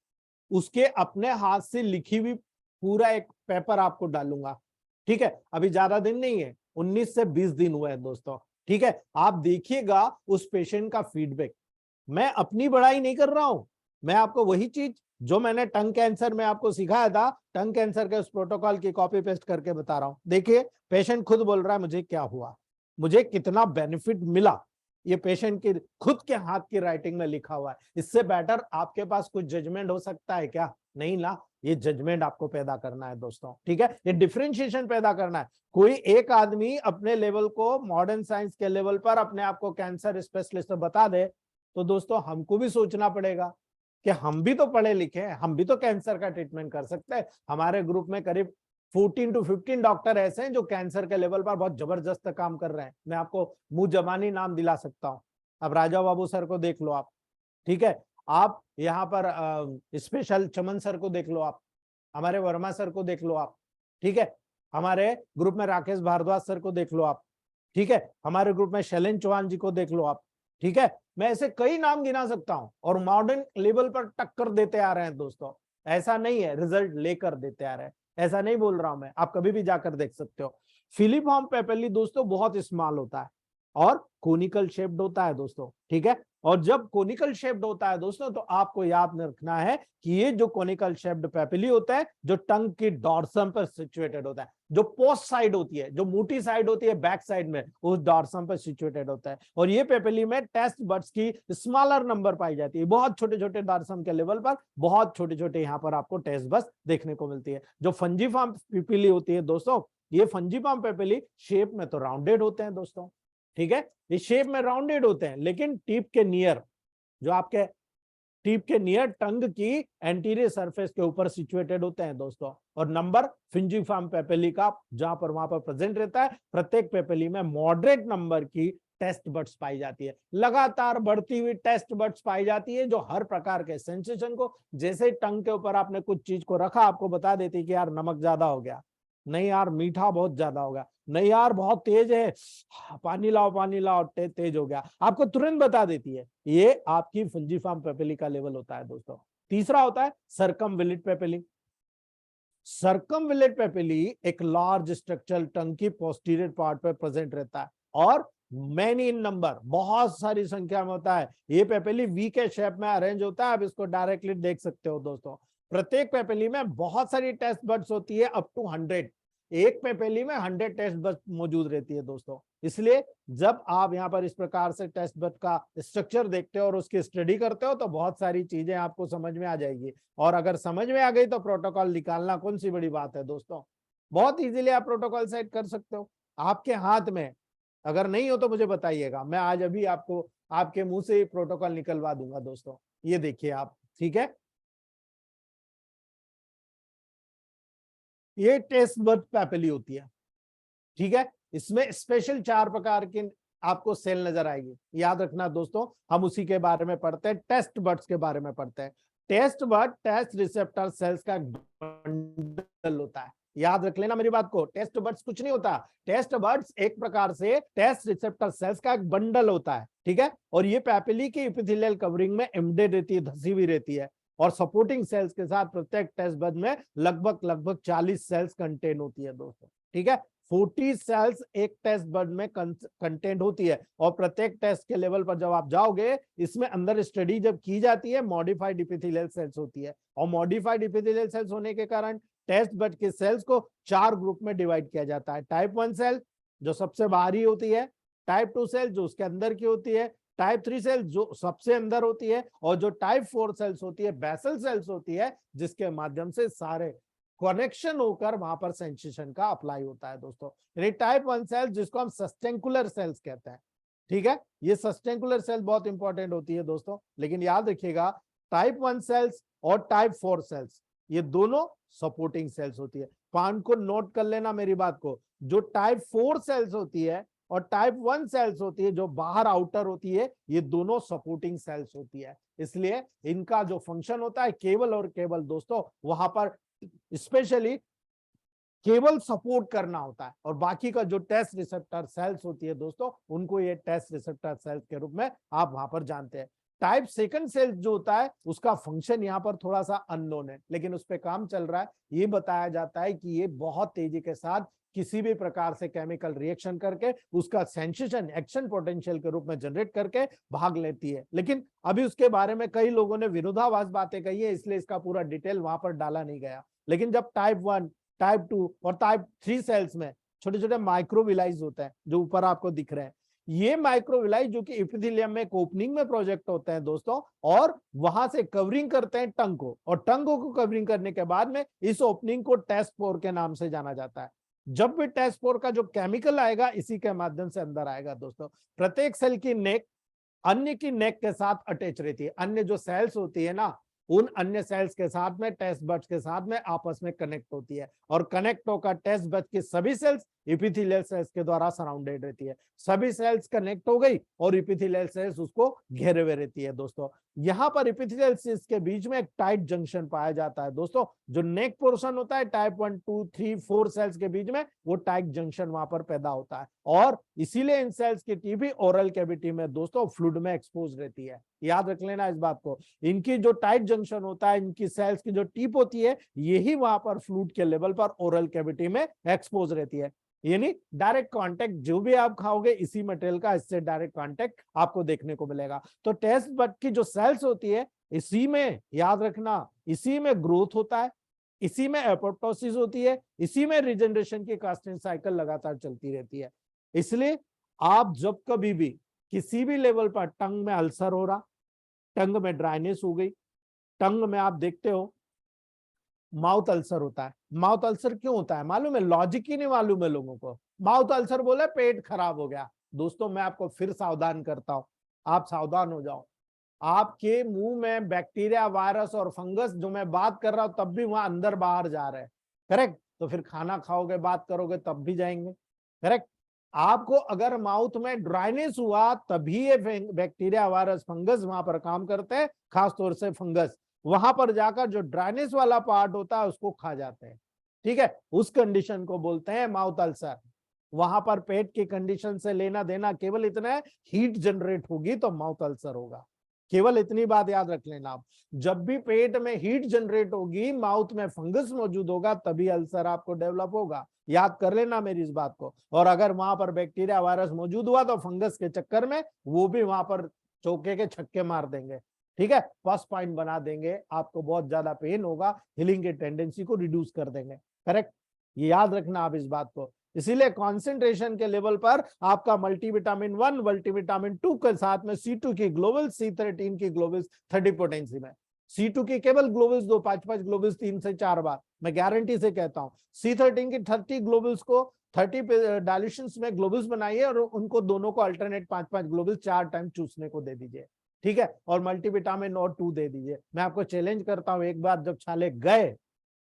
B: उसके अपने हाथ से लिखी हुई पूरा एक पेपर आपको डालूंगा, ठीक है। अभी ज्यादा दिन नहीं है, 19 से 20 दिन हुए हैं दोस्तों, ठीक है। आप देखिएगा उस पेशेंट का फीडबैक। मैं अपनी बड़ाई नहीं कर रहा हूं, मैं आपको वही चीज जो मैंने टंग कैंसर में आपको सिखाया था, टंग कैंसर के उस प्रोटोकॉल की कॉपी पेस्ट करके बता रहा हूं। देखिए पेशेंट खुद बोल रहा है मुझे क्या हुआ, मुझे कितना बेनिफिट मिला, ये पेशेंट की खुद के हाथ की राइटिंग में लिखा हुआ है। इससे बेटर आपके पास कुछ जजमेंट हो सकता है क्या? नहीं ना, ये जजमेंट आपको पैदा करना है दोस्तों, ठीक है, ये डिफरेंशिएशन पैदा करना है। कोई एक आदमी अपने लेवल को मॉडर्न साइंस के लेवल पर अपने आप को कैंसर स्पेशलिस्ट बता दे, तो दोस्तों हमको भी सोचना पड़ेगा कि हम भी तो पढ़े लिखे हैं, हम भी तो कैंसर का ट्रीटमेंट कर सकते हैं। हमारे ग्रुप में करीब 14 to 15 डॉक्टर ऐसे हैं जो कैंसर के लेवल पर बहुत जबरदस्त काम कर रहे हैं। मैं आपको मुंह जबानी नाम दिला सकता हूं। अब राजा बाबू सर को देख लो आप, ठीक है, आप यहाँ पर स्पेशल चमन सर को देख लो आप, हमारे वर्मा सर को देख लो आप, ठीक है, हमारे ग्रुप में राकेश भारद्वाज सर को देख लो आप, ठीक है, हमारे ग्रुप में शैलेंद्र चौहान जी को देख लो आप, ठीक है। मैं ऐसे कई नाम गिना सकता हूं, और मॉडर्न लेवल पर टक्कर देते आ रहे हैं दोस्तों। ऐसा नहीं है रिजल्ट लेकर देते आ रहे हैं, ऐसा नहीं बोल रहा हूं मैं, आप कभी भी जाकर देख सकते हो। फिलीफॉर्म पेपिली दोस्तों बहुत स्मॉल होता है और कोनिकल शेप्ड होता है दोस्तों, ठीक है। और जब कोनिकल शेप्ड होता है दोस्तों, तो आपको याद रखना है कि ये जो कोनिकल शेप्ड पेपिली होता है, जो टंग की डॉर्सम पर सिचुएटेड होता है, जो पोस्ट साइड होती है, जो मोटी साइड होती है बैक साइड में, उस डॉर्सम पर सिचुएटेड होता है। और ये पेपिली में टेस्ट बड्स की स्मॉलर नंबर पाई जाती है, बहुत छोटे छोटे डॉर्सम के लेवल पर, बहुत छोटे छोटे यहाँ पर आपको टेस्ट बड्स देखने को मिलती है। जो फंजीफॉर्म पेपिली होती है दोस्तों, ये फंजीफॉर्म पेपिली शेप में तो राउंडेड होते हैं दोस्तों, ठीक है, ये शेप में राउंडेड होते हैं, लेकिन टिप के नियर, जो आपके टिप के नियर टंग की एंटीरियर सरफेस के ऊपर सिचुएटेड होते हैं दोस्तों। और नंबर फिंजीफॉर्म पेपिली का जहां पर वहां पर प्रेजेंट रहता है, प्रत्येक पेपिली में मॉडरेट नंबर की टेस्ट बड्स पाई जाती है, लगातार बढ़ती हुई टेस्ट बड्स पाई जाती है, जो हर प्रकार के सेंसेशन को, जैसे टंग के ऊपर आपने कुछ चीज को रखा, आपको बता देती है कि यार नमक ज्यादा हो गया, नहीं यार मीठा बहुत ज्यादा हो गया, नहीं यार बहुत तेज है, पानी लाओ तेज हो गया, आपको तुरंत बता देती है। ये आपकी फंजीफॉर्म पेपिली का लेवल होता है दोस्तों। तीसरा होता है सर्कमवेलिट पेपिली। सर्कमविलेट पेपिली एक लार्ज स्ट्रक्चरल टंग की पोस्टीरियर पार्ट पे प्रेजेंट रहता है और मैनी इन नंबर, बहुत सारी संख्या में होता है। ये पेपिली वी के शेप में अरेंज होता है। आप इसको डायरेक्टली देख सकते हो दोस्तों। प्रत्येक पेपिली में बहुत सारी टेस्ट बड्स होती है, अप टू 100। एक पेपिली में 100 टेस्ट बड्स मौजूद रहती है दोस्तों। इसलिए जब आप यहाँ पर इस प्रकार से टेस्ट बड का स्ट्रक्चर देखते हो और उसकी स्टडी करते हो तो बहुत सारी चीजें आपको समझ में आ जाएगी। और अगर समझ में आ गई तो प्रोटोकॉल निकालना कौन सी बड़ी बात है दोस्तों। बहुत इजीली आप प्रोटोकॉल सेट कर सकते हो आपके हाथ में। अगर नहीं हो तो मुझे बताइएगा, मैं आज अभी आपको आपके मुंह से प्रोटोकॉल निकलवा दूंगा दोस्तों। ये देखिए आप, ठीक है। ये टेस्ट बड पेपिली होती है, ठीक है। इसमें स्पेशल 4 प्रकार के आपको सेल नजर आएगी। याद रखना दोस्तों, हम उसी के बारे में पढ़ते हैं, टेस्ट बड्स के बारे में पढ़ते हैं। Taste bud taste receptor cells का बंडल होता है। याद रख लेना मेरी बात को, टेस्ट बड्स कुछ नहीं होता। टेस्ट बड्स एक प्रकार से टेस्ट रिसेप्टर सेल्स का एक बंडल होता है, ठीक है। और ये पेपिली की एपिथेलियल कवरिंग में एम्बेडेड रहती है, धसी हुई रहती है। और सपोर्टिंग सेल्स के साथ प्रत्येक टेस्ट बड में लगभग 40 सेल्स कंटेन होती है दोस्तों, ठीक है। 40 सेल्स एक टेस्ट बड में कंटेंट होती है। और प्रत्येक टेस्ट के लेवल पर जब आप जाओगे, इसमें अंदर स्टडी जब की जाती है, मॉडिफाइड एपिथेलियल सेल्स होती है। और मॉडिफाइड एपिथेलियल सेल्स होने के कारण टेस्ट बड के सेल्स को 4 ग्रुप में डिवाइड किया जाता है। टाइप 1 सेल जो सबसे बाहरी होती है, टाइप 2 सेल जो उसके अंदर की होती है, टाइप 3 सेल जो सबसे अंदर होती है, और जो टाइप 4 सेल्स होती है, बेसल सेल्स होती है, जिसके माध्यम से सारे कनेक्शन होकर वहां पर सेंसेशन का अप्लाई होता है दोस्तों। यानी टाइप 1 सेल जिसको हम सस्टेंकुलर सेल्स कहते हैं, ठीक है। ये सस्टेंकुलर सेल बहुत इंपॉर्टेंट होती है दोस्तों। लेकिन याद रखिएगा, टाइप 1 सेल्स और टाइप 4 सेल्स ये दोनों सपोर्टिंग सेल्स होती है। पॉइंट को नोट कर लेना मेरी बात को। जो टाइप 4 सेल्स होती है और टाइप 1 सेल्स होती है, जो बाहर आउटर होती है, ये दोनों सपोर्टिंग सेल्स होती है। इसलिए इनका जो फंक्शन होता है केवल और केवल दोस्तों वहां पर स्पेशली केवल सपोर्ट करना होता है। और बाकी का जो टेस्ट रिसेप्टर सेल्स होती है दोस्तों, उनको ये टेस्ट रिसेप्टर सेल्स के रूप में आप वहां पर जानते हैं। टाइप 2 सेल जो होता है उसका फंक्शन यहाँ पर थोड़ा सा अननोन है, लेकिन उस पर काम चल रहा है। ये बताया जाता है कि ये बहुत तेजी के साथ किसी भी प्रकार से केमिकल रिएक्शन करके उसका सेंसेशन एक्शन पोटेंशियल के रूप में जनरेट करके भाग लेती है। लेकिन अभी उसके बारे में कई लोगों ने विरोधाभास बातें कही है, इसलिए इसका पूरा डिटेल वहां पर डाला नहीं गया। लेकिन जब टाइप 1, टाइप 2 और टाइप 3 सेल्स में छोटे छोटे माइक्रोविलाइज होते हैं, जो ऊपर आपको दिख रहे हैं, ये माइक्रोविलाई जो कि एपिथेलियम में एक ओपनिंग में प्रोजेक्ट होते हैं दोस्तों, और वहां से कवरिंग करते हैं टंग को, और टंग को कवरिंग करने के बाद में इस ओपनिंग को टेस्ट पोर के नाम से जाना जाता है। जब भी टेस्ट पोर का जो केमिकल आएगा, इसी के माध्यम से अंदर आएगा दोस्तों। प्रत्येक सेल की नेक अन्य की नेक के साथ अटैच रहती है। अन्य जो सेल्स होती है ना, उन अन्य सेल्स के साथ में टेस्ट बड्स के साथ में आपस में कनेक्ट होती है, और कनेक्ट होकर टेस्ट बड्स की सभी सेल्स एपिथेलियल सेल्स के द्वारा सराउंडेड रहती है। सभी सेल्स कनेक्ट हो गई और एपिथेलियल सेल्स उसको घेरे हुए रहती है दोस्तों। यहाँ पर एपिथेलियल सेल्स के बीच में एक टाइट जंक्शन पाया जाता है दोस्तों। जो नेक पोर्शन होता है टाइप 1, 2, 3, 4 सेल्स के बीच में, वो टाइट जंक्शन वहां पर पैदा होता है, और इसीलिए इन सेल्स की टिप भी ओरल कैविटी में दोस्तों फ्लूइड में एक्सपोज रहती है। याद रख लेना इस बात को। इनकी जो टाइट जंक्शन होता है, इनकी सेल्स की जो टिप होती है, यही वहां पर फ्लूइड के लेवल पर ओरल कैविटी में एक्सपोज रहती है। यानी डायरेक्ट कांटेक्ट जो भी आप खाओगे इसी मटेरियल का, इससे डायरेक्ट कांटेक्ट आपको देखने को मिलेगा। तो टेस्ट बड की जो सेल्स होती है, इसी में याद रखना, इसी में ग्रोथ होता है, इसी में एपोप्टोसिस होती है, इसी में रिजेनरेशन की कास्टिंग साइकिल लगातार चलती रहती है। इसलिए आप जब कभी भी किसी भी लेवल पर टंग में अल्सर हो रहा, टंग में ड्राइनेस हो गई, टंग में आप देखते हो माउथ अल्सर होता है। माउथ अल्सर क्यों होता है मालूम है? लॉजिक ही नहीं मालूम है लोगों को। माउथ अल्सर बोले पेट खराब हो गया। दोस्तों मैं आपको फिर सावधान करता हूं, आप सावधान हो जाओ। आपके मुंह में बैक्टीरिया, वायरस और फंगस, जो मैं बात कर रहा हूं तब भी वहां अंदर बाहर जा रहे हैं, करेक्ट? तो फिर खाना खाओगे, बात करोगे तब भी जाएंगे, करेक्ट? आपको अगर माउथ में ड्राइनेस हुआ तभी ये बैक्टीरिया, वायरस, फंगस वहां पर काम करते हैं। खासतौर से फंगस वहां पर जाकर जो ड्राइनेस वाला पार्ट होता है उसको खा जाते हैं, ठीक है? उस कंडीशन को बोलते हैं माउथ अल्सर। वहां पर पेट की कंडीशन से लेना देना केवल इतना है, हीट जनरेट होगी तो माउथ अल्सर होगा। केवल इतनी बात याद रख लेना आप, जब भी पेट में हीट जनरेट होगी, माउथ में फंगस मौजूद होगा, तभी अल्सर आपको डेवलप होगा। याद कर लेना मेरी इस बात को। और अगर वहां पर बैक्टीरिया वायरस मौजूद हुआ तो फंगस के चक्कर में वो भी वहां पर चौके के छक्के मार देंगे। ठीक है, फर्स्ट पॉइंट बना देंगे, आपको बहुत ज्यादा पेन होगा, हीलिंग की टेंडेंसी को रिड्यूस कर देंगे। करेक्ट, ये याद रखना आप इस बात को। इसीलिए कॉन्सेंट्रेशन के लेवल पर आपका मल्टीविटामिन 1 मल्टीविटामिन 2 के साथ में C2 की ग्लोबल, C13 की ग्लोबल 30 पोटेंसी में, C2 की केवल ग्लोबल्स दो, 5-5 ग्लोबल्स 3 से 4 बार, मैं गारंटी से कहता हूं। C13 की 30 ग्लोबल्स को 30 डायल्यूशंस में ग्लोबल्स बनाइए और उनको दोनों को अल्टरनेट 5-5 ग्लोबल्स 4 टाइम चूसने को दे दीजिए। ठीक है, और मल्टीविटामिन और 2 दे दीजिए। मैं आपको चैलेंज करता हूं, एक बार जब छाले गए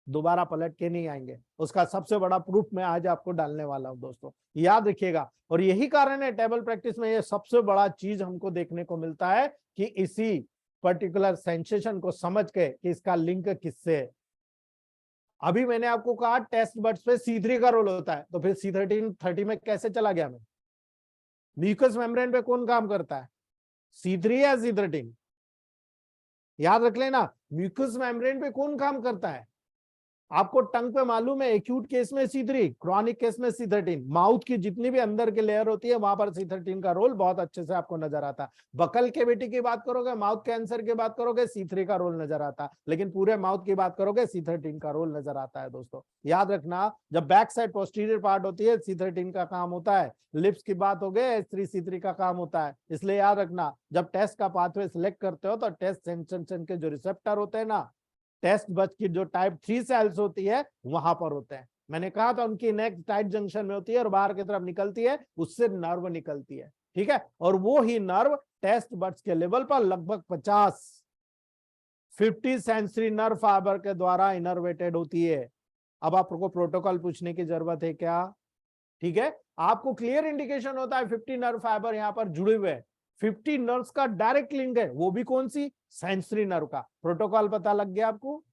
B: दोबारा पलट के नहीं आएंगे। उसका सबसे बड़ा प्रूफ मैं आज आपको डालने वाला हूं दोस्तों, याद रखिएगा। और यही कारण है टेबल प्रैक्टिस में ये सबसे बड़ा चीज हमको देखने को मिलता है कि इसी पर्टिकुलर सेंसेशन को समझ के कि इसका लिंक किससे है। अभी मैंने आपको कहा टेस्ट बड्स पे C3 का रोल होता है, तो फिर C13 30 में कैसे चला गया मैं? म्यूकस मेम्ब्रेन पे कौन काम करता है, C3 या C13? याद रख लेना, म्यूकस मेम्ब्रेन पे कौन काम करता है? आपको टंग पे मालूम है, एक्यूट केस में C3, क्रॉनिक केस में C13। माउथ की जितनी भी अंदर की लेयर होती है वहां पर C13 का रोल बहुत अच्छे से आपको नजर आता है। बकल कैविटी की बात करोगे, माउथ कैंसर की बात करोगे, C3 का रोल नजर आता है, लेकिन पूरे माउथ की बात करोगे C13 का रोल नजर आता है दोस्तों। याद रखना, जब बैक साइड पोस्टीरियर पार्ट होती है C13 का काम होता है, लिप्स की बात हो गई H3C3 का काम होता है। इसलिए याद रखना, जब टेस्ट का पाथवे सिलेक्ट करते हो तो टेस्ट सेंसेशन के जो रिसेप्टर होते हैं ना, टेस्ट बच की जो टाइप 3 सेल्स होती है वहां पर होते हैं। मैंने कहा था उनकी नेक टाइट जंक्शन में होती है और बाहर की तरफ निकलती है, उससे नर्व निकलती है। ठीक है, और वो ही नर्व टेस्ट बड्स के लेवल पर लगभग 50 सेंसरी नर्व फाइबर के द्वारा इनर्वेटेड होती है। अब आपको प्रोटोकॉल पूछने की जरूरत है क्या? ठीक है, आपको क्लियर इंडिकेशन होता है 50 नर्व फाइबर यहां पर जुड़े हुए हैं। 50 नर्व्स का डायरेक्ट लिंक है, वो भी कौन सी? सेंसरी नर्व का। प्रोटोकॉल पता लग गया आपको?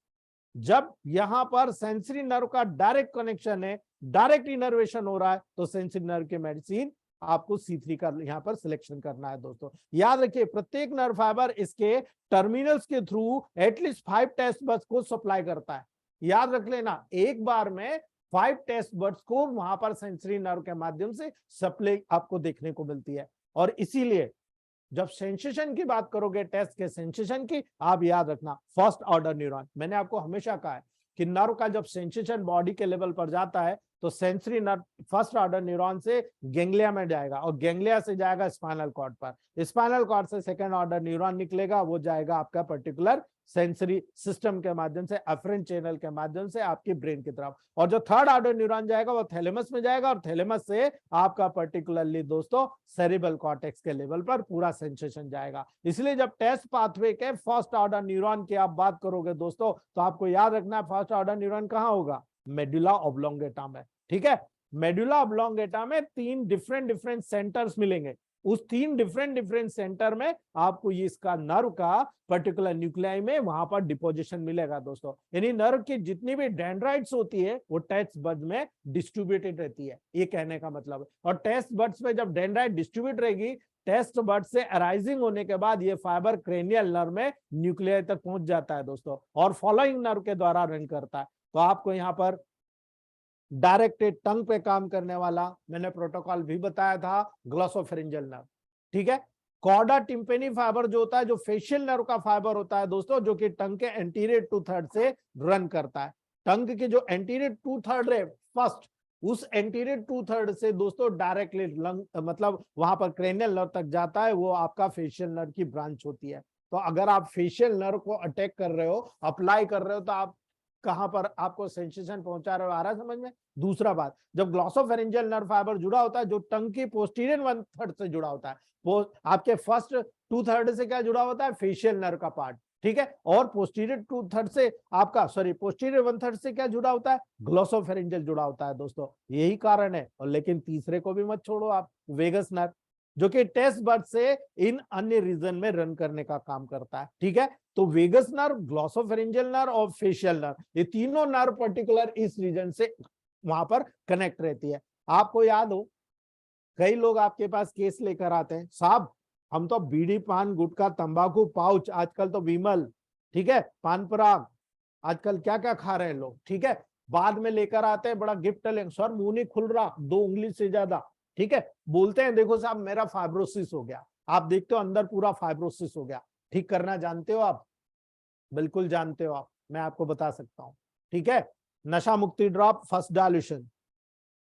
B: जब यहां पर सेंसरी नर्व का डायरेक्ट कनेक्शन है, डायरेक्ट इनर्वेशन हो रहा है, तो सेंसरी नर्व की मेडिसिन आपको C3 का यहां पर सिलेक्शन करना है दोस्तों। याद रखिए, प्रत्येक नर्व फाइबर इसके टर्मिनल्स के थ्रू एटलीस्ट 5 टेस्ट बड्स को सप्लाई करता है। याद रख लेना, एक बार में 5 टेस्ट बड्स को वहां पर सेंसरी नर्व के माध्यम से सप्लाई आपको देखने को मिलती है। और इसीलिए जब सेंसेशन की बात करोगे, टेस्ट के सेंसेशन की, आप याद रखना फर्स्ट ऑर्डर न्यूरॉन। मैंने आपको हमेशा कहा है कि नर्व का जब सेंसेशन बॉडी के लेवल पर जाता है तो sensory nerve first order neuron से गैंग्लिया में जाएगा और गैंग्लिया से जाएगा स्पाइनल कॉर्ड पर। स्पाइनल कॉर्ड से सेकंड ऑर्डर न्यूरॉन निकलेगा, वो जाएगा आपका पर्टिकुलर सेंसरी सिस्टम के माध्यम से, अफरेंट चैनल के माध्यम से आपकी ब्रेन की तरफ। और जो थर्ड ऑर्डर न्यूरॉन जाएगा वो थैलेमस में जाएगा और थैलेमस से आपका पर्टिकुलरली दोस्तों सेरिब्रल कॉर्टेक्स के लेवल पर पूरा सेंसेशन जाएगा। इसलिए जब टेस्ट पाथवे के फर्स्ट ऑर्डर न्यूरॉन की आप बात करोगे दोस्तों, तो आपको याद रखना है फर्स्ट ऑर्डर न्यूरॉन कहां होगा? मेडुला ऑब्लोंगेटा में। ठीक है, मेडुला ऑब्लोंगेटा में 3 डिफरेंट सेंटर्स मिलेंगे। उस 3 डिफरेंट सेंटर में आपको ये इसका नर्व का पर्टिकुलर न्यूक्लियाई में वहां पर डिपोजिशन मिलेगा दोस्तों। यानी नर्व की जितनी भी डेंड्राइट्स होती है वो टेस्ट बड्स में डिस्ट्रीब्यूटेड रहती है, ये कहने का मतलब है। और टेस्ट बड्स में जब डेंड्राइट डिस्ट्रीब्यूट रहेगी, टेस्ट बड से अराइजिंग होने के बाद ये फाइबर क्रेनियल नर्व में न्यूक्लियाई तक पहुंच जाता है दोस्तों, और फॉलोइंग नर्व के द्वारा रन करता है। तो आपको यहाँ पर डायरेक्टेड टंग पे काम करने वाला मैंने प्रोटोकॉल भी बताया था, ग्लॉसोफेरिंजियल नर्व। ठीक है, कॉर्डा टिम्पेनी फाइबर जो होता है, जो फेशियल नर्व का फाइबर होता है दोस्तों, जो कि टंग के एंटीरियर 2/3 से रन करता है। टंग के जो एंटीरियर 2/3 है फर्स्ट, उस एंटीरियर 2/3 से दोस्तों डायरेक्टली लंग मतलब वहां पर क्रेनियल नर्व तक जाता है, वो आपका फेशियल नर्व की ब्रांच होती है। तो अगर आप फेशियल नर्व को अटैक कर रहे हो, अप्लाई कर रहे हो, तो आप कहां पर आपको सेंसेशन पहुंचा रहे हो, आ रहा है समझ में? दूसरा बात, जब ग्लॉसोफेरिंजियल नर्व फाइबर जुड़ा होता है, जो टंग की पोस्टीरियर 1/3 से जुड़ा होता है, वो आपके फर्स्ट 2/3 से क्या जुड़ा होता है? फेशियल नर्व का पार्ट। ठीक है, और पोस्टीरियर 2/3 से आपका पोस्टीरियर 1/3 से क्या जुड़ा होता है? ग्लॉसोफेरिंजियल जुड़ा होता है दोस्तों। यही कारण है। और लेकिन तीसरे को भी मत छोड़ो आप, वेगस नर्व, जो कि टेस्ट बड से इन अन्य रीजन में रन करने का काम करता है। ठीक है, तो वेगस नर्व, ग्लॉसोफेरिंजियल नर्व और फेशियल नर्व, ये तीनों नर्व पर्टिकुलर इस रीजन से वहां पर कनेक्ट रहती है। आपको याद हो, कई लोग आपके पास केस लेकर आते हैं, साहब हम तो बीड़ी पान गुटखा तंबाकू पाउच, आजकल तो विमल, ठीक है, पान पराग, आजकल क्या क्या खा रहे हैं लोग, ठीक है, बाद में लेकर आते हैं बड़ा गिफ्ट लेंगे, सर मुंह नहीं खुल रहा 2 उंगली से ज्यादा, ठीक है, बोलते हैं देखो साहब मेरा फाइब्रोसिस हो गया, आप देखते हो अंदर पूरा फाइब्रोसिस हो गया, ठीक करना जानते हो आप? बिल्कुल जानते हो आप, मैं आपको बता सकता हूं, ठीक है। नशा मुक्ति ड्रॉप फर्स्ट डाइल्यूशन,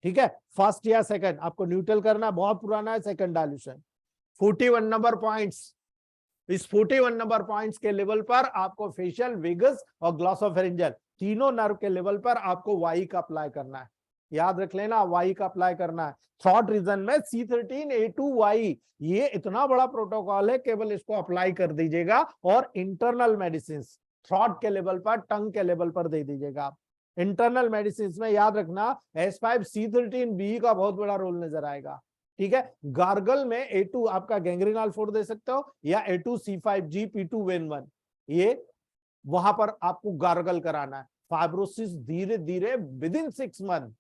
B: ठीक है, फर्स्ट या सेकंड आपको न्यूट्रल करना, बहुत पुराना है, सेकंड डाइल्यूशन। 41 नंबर पॉइंट्स, इस 41 नंबर पॉइंट्स के लेवल पर आपको फेशियल, वेगस और ग्लॉसोफेरिंजियल तीनों नर्व के लेवल पर आपको वाई का अप्लाई करना है, याद रख लेना, वाई का अप्लाई करना है। थ्रॉट रीजन में C13A2Y, ये इतना बड़ा प्रोटोकॉल है, केवल इसको अप्लाई कर दीजिएगा और इंटरनल मेडिसिन थ्रॉट के लेवल पर, टंग के लेवल पर दे दीजिएगा। इंटरनल मेडिसिन में याद रखना S5C13B का बहुत बड़ा रोल नजर आएगा, ठीक है। गार्गल में A2 आपका गैंग्रीनल 4 दे सकते हो, या A2C5G P2Ven1, ये वहां पर आपको गार्गल कराना है। फाइब्रोसिस धीरे धीरे विद इन 6 मंथ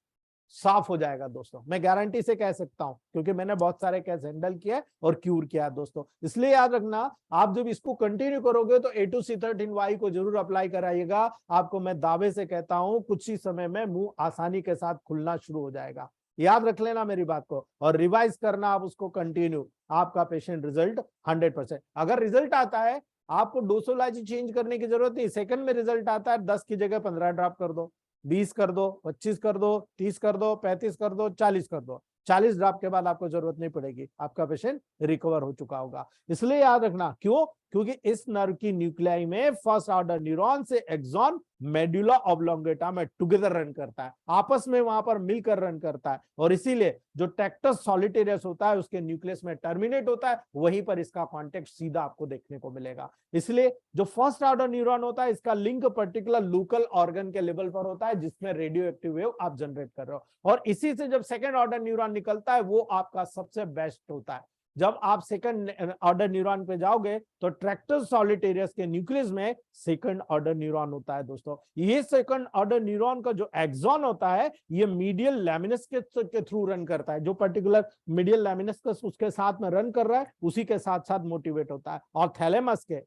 B: साफ हो जाएगा दोस्तों, मैं गारंटी से कह सकता हूं, क्योंकि मैंने बहुत सारे केस हैंडल किया और क्यूर किया दोस्तों। इसलिए याद रखना, आप जब इसको कंटिन्यू करोगे तो A2C13Y को जरूर अप्लाई कराइएगा, आपको मैं दावे से कहता हूं कुछ ही समय में मुंह आसानी के साथ खुलना शुरू हो जाएगा, याद रख लेना मेरी बात को, और रिवाइज करना आप उसको कंटिन्यू, आपका पेशेंट रिजल्ट 100%। अगर रिजल्ट आता है, आपको डोसोलॉजी चेंज करने की जरूरत नहीं, सेकंड में रिजल्ट आता है, 10 की जगह 15 ड्रॉप कर दो, 20 कर दो, 25 कर दो, 30 कर दो, 35 कर दो, 40 कर दो, 40 ड्रॉप के बाद आपको जरूरत नहीं पड़ेगी, आपका पेशेंट रिकवर हो चुका होगा। इसलिए याद रखना, क्यों? क्योंकि इस नर्व की न्यूक्लियाई में फर्स्ट ऑर्डर न्यूरॉन से एक्सॉन मेडुला ऑब्लोंगेटा में टुगेदर रन करता है, आपस में वहां पर मिलकर रन करता है, और इसीलिए जो टेक्टस सॉलिटेरियस होता है उसके न्यूक्लियस में टर्मिनेट होता है, वहीं पर इसका कॉन्टेक्ट सीधा आपको देखने को मिलेगा। इसलिए जो फर्स्ट ऑर्डर न्यूरॉन होता है, इसका लिंक पर्टिकुलर लोकल ऑर्गन के लेवल पर होता है, जिसमें रेडियो एक्टिव वेव आप जनरेट कर रहे हो, और इसी से जब सेकेंड ऑर्डर न्यूरॉन निकलता है, वो आपका सबसे बेस्ट होता है। जब आप सेकंड ऑर्डर न्यूरॉन पे जाओगे तो ट्रैक्टस सॉलिटेरियस के न्यूक्लियस में सेकंड ऑर्डर न्यूरॉन होता है दोस्तों। ये सेकंड ऑर्डर न्यूरॉन का जो एक्सॉन होता है, ये मीडियल लैमिनस के थ्रू रन करता है, जो पर्टिकुलर मीडियल लैमिनस उसके साथ में रन कर रहा है, उसी के साथ साथ मोटिवेट होता है, और थैलेमस के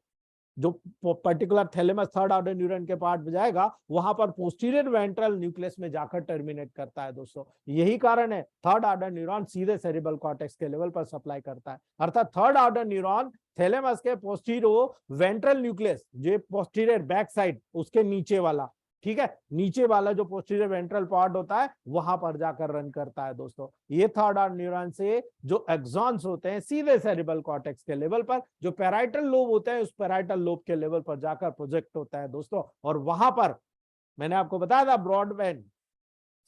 B: जो particular thalamus third order neuron के पार्ट बजाएगा, वहां पर पोस्टीरियर वेंट्रल न्यूक्लियस में जाकर टर्मिनेट करता है दोस्तों। यही कारण है थर्ड ऑर्डर न्यूरॉन सीधे सेरिब्रल कॉर्टेक्स के लेवल पर सप्लाई करता है, अर्थात थर्ड ऑर्डर न्यूरॉन थैलेमस के पोस्टीरियर वेंट्रल न्यूक्लियस, जो पोस्टीरियर बैक साइड उसके नीचे वाला, ठीक है, नीचे वाला जो पोस्टीरियर वेंट्रल पार्ट होता है, वहां पर जाकर रन करता है दोस्तों। ये थर्ड ऑर्डर न्यूरॉन से जो एक्सॉन्स होते हैं सीधे सेरिब्रल कॉर्टेक्स के लेवल पर, जो पैराइटल लोब होते हैं उस पैराइटल लोब के लेवल पर जाकर प्रोजेक्ट होता है दोस्तों, और वहां पर मैंने आपको बताया था ब्रॉडबैंड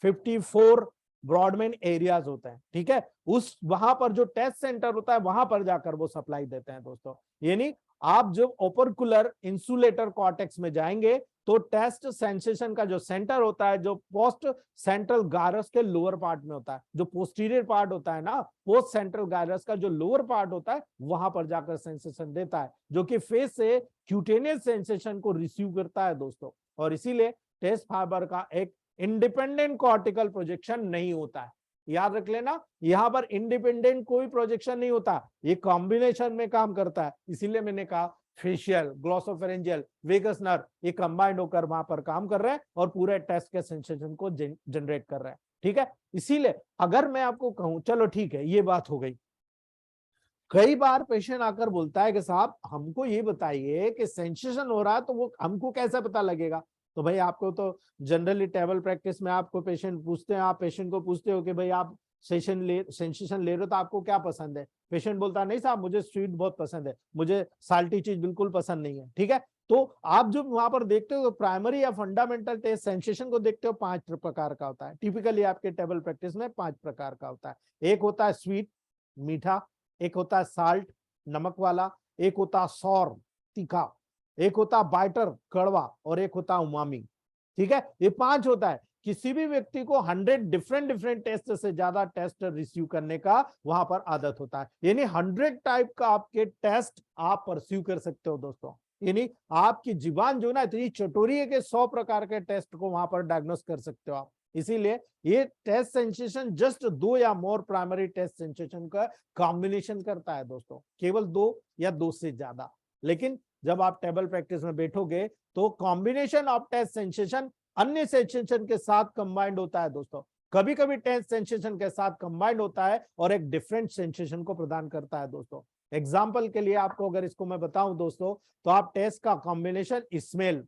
B: 54 ब्रॉडबैंड एरियाज होते हैं, ठीक है, उस वहां पर जो टेस्ट सेंटर होता है, वहां पर जाकर वो सप्लाई देते हैं दोस्तों। यानी आप जब ओपरकुलर इंसुलेटर कॉर्टेक्स में जाएंगे तो टेस्ट सेंसेशन का जो सेंटर होता है, जो पोस्ट सेंट्रल गायरस के लोअर पार्ट में होता है, जो पोस्टीरियर पार्ट होता है ना, पोस्ट सेंट्रल गायरस का जो लोअर पार्ट होता है, वहां पर जाकर सेंसेशन देता है, जो कि फेस से क्यूटेनियस सेंसेशन को रिसीव करता है दोस्तों। और इसीलिए टेस्ट फाइबर का एक इंडिपेंडेंट कॉर्टिकल प्रोजेक्शन नहीं होता है, याद रख लेना, यहां पर इंडिपेंडेंट कोई प्रोजेक्शन नहीं होता, ये कॉम्बिनेशन में काम करता है। इसीलिए मैंने कहा फेशियल, ग्लॉसोफेरेंजियल, वेगस नर्व, ये कंबाइंड होकर वहां पर काम कर रहे हैं और पूरे टेस्ट के सेंसेशन को जनरेट कर रहे हैं, ठीक है। इसीलिए अगर मैं आपको कहूं, चलो ठीक है, ये बात हो गई। कई बार पेशेंट आकर बोलता है कि साहब हमको ये बताइए कि सेंसेशन हो रहा है, तो वो हमको कैसे पता लगेगा? तो भाई आपको तो जनरली टेबल प्रैक्टिस में आपको पेशेंट पूछते हैं, आप पेशेंट को पूछते हो कि भाई आप सेंसेशन ले रहे हो तो आपको क्या पसंद है? पेशेंट बोलता है नहीं साहब मुझे स्वीट बहुत पसंद है, मुझे साल्टी चीज बिल्कुल पसंद नहीं है, ठीक है। तो आप जब वहां पर देखते हो प्राइमरी या फंडामेंटल टेस्ट सेंसेशन को देखते हो, 5 प्रकार का होता है टिपिकली आपके टेबल प्रैक्टिस में, 5 प्रकार का होता है। एक होता है स्वीट मीठा, एक होता है साल्ट नमक वाला, एक होता है सॉर तीखा, एक होता बाइटर कड़वा, और एक होता उमामी, ठीक है। ये 5 होता है। किसी भी व्यक्ति को 100 डिफरेंट टेस्ट से ज्यादा टेस्ट रिसीव करने का वहां पर आदत होता है, यानी 100 टाइप का आपके टेस्ट आप परस्यू कर सकते हो दोस्तों। यानी आपकी जुबान जो ना इतनी चटोरी है कि 100 प्रकार के टेस्ट को वहां पर डायग्नोस कर सकते हो आप, इसीलिए ये टेस्ट सेंसेशन जस्ट 2 या मोर प्राइमरी टेस्ट सेंसेशन का कॉम्बिनेशन करता है दोस्तों, केवल 2 या 2 से ज्यादा। लेकिन जब आप टेबल प्रैक्टिस में बैठोगे तो कॉम्बिनेशन ऑफ टेस्ट सेंसेशन अन्य सेंसेशन के साथ कंबाइंड होता है दोस्तों। कभी कभी टेस्ट सेंसेशन के साथ कंबाइंड होता है और एक डिफरेंट सेंसेशन को प्रदान करता है दोस्तों। एग्जाम्पल के लिए आपको अगर इसको मैं बताऊं दोस्तों, तो आप टेस्ट का combination smell,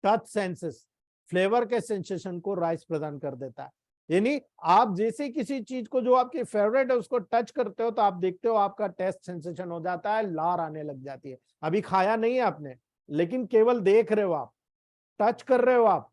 B: touch senses, flavour के सेंसेशन को राइस प्रदान कर देता है। यानी आप जैसे किसी चीज को जो आपकी फेवरेट है उसको टच करते हो तो आप देखते हो आपका टेस्ट सेंसेशन हो जाता है, लार आने लग जाती है। अभी खाया नहीं है आपने, लेकिन केवल देख रहे हो आप, टच कर रहे हो आप,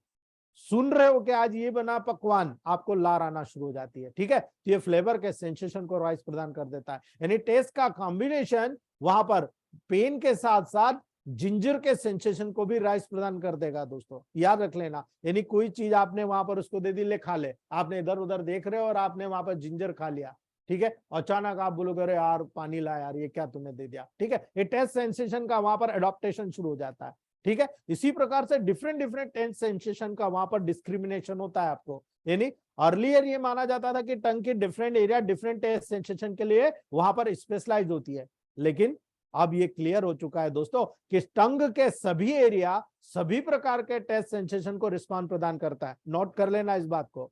B: सुन रहे हो कि आज ये बना पकवान, आपको लार आना शुरू हो जाती है। ठीक है, तो ये फ्लेवर के सेंसेशन को राइस प्रदान कर देता है। यानी टेस्ट का कॉम्बिनेशन वहां पर पेन के साथ साथ जिंजर के सेंसेशन को भी राइस प्रदान कर देगा दोस्तों, याद रख लेना। यानी कोई चीज आपने वहां पर उसको दे दी, ले खा ले, आपने इधर उधर देख रहे हो और आपने वहां पर जिंजर खा लिया, ठीक है, अचानक आप बोलोगे अरे यार पानी ला यार, ये क्या तुमने दे दिया। ठीक है, ये टेस्ट सेंसेशन का वहां पर एडॉप्टेशन शुरू हो जाता है। ठीक है, इसी प्रकार से डिफरेंट डिफरेंट टेस्ट सेंसेशन का वहां पर डिस्क्रिमिनेशन होता है आपको। यानी अर्लियर ये माना जाता था कि टंग की different area different taste sensation के लिए वहां पर स्पेशलाइज होती है, लेकिन अब ये क्लियर हो चुका है दोस्तों कि टंग के सभी एरिया सभी प्रकार के टेस्ट सेंसेशन को रिस्पॉन्स प्रदान करता है। नोट कर लेना इस बात को।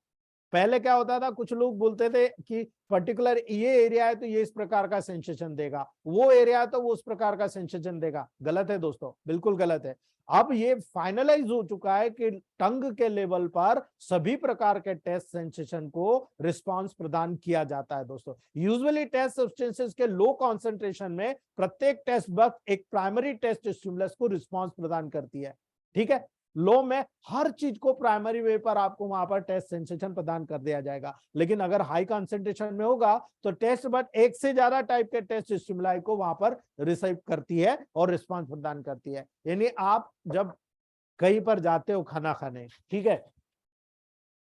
B: पहले क्या होता था, कुछ लोग बोलते थे कि पर्टिकुलर ये एरिया है तो ये इस प्रकार का सेंसेशन देगा, वो एरिया है तो वो उस प्रकार का सेंसेशन देगा। गलत है दोस्तों, बिल्कुल गलत है। अब ये फाइनलाइज हो चुका है कि टंग के लेवल पर सभी प्रकार के टेस्ट सेंसेशन को रिस्पांस प्रदान किया जाता है दोस्तों। यूजुअली टेस्ट सब्सटेंसेस के लो कॉन्सेंट्रेशन में प्रत्येक टेस्ट बग एक प्राइमरी टेस्ट स्टिमुलस को रिस्पांस प्रदान करती है। ठीक है, लो में हर चीज को प्राइमरी वे पर आपको वहां पर टेस्ट सेंसेशन प्रदान कर दिया जाएगा, लेकिन अगर हाई कंसंट्रेशन में होगा तो टेस्ट बट एक से ज्यादा टाइप के टेस्ट स्टिमुलाई को वहां पर रिसीव करती है और रिस्पांस प्रदान करती है। यानी आप जब कहीं पर जाते हो खाना खाने, ठीक है,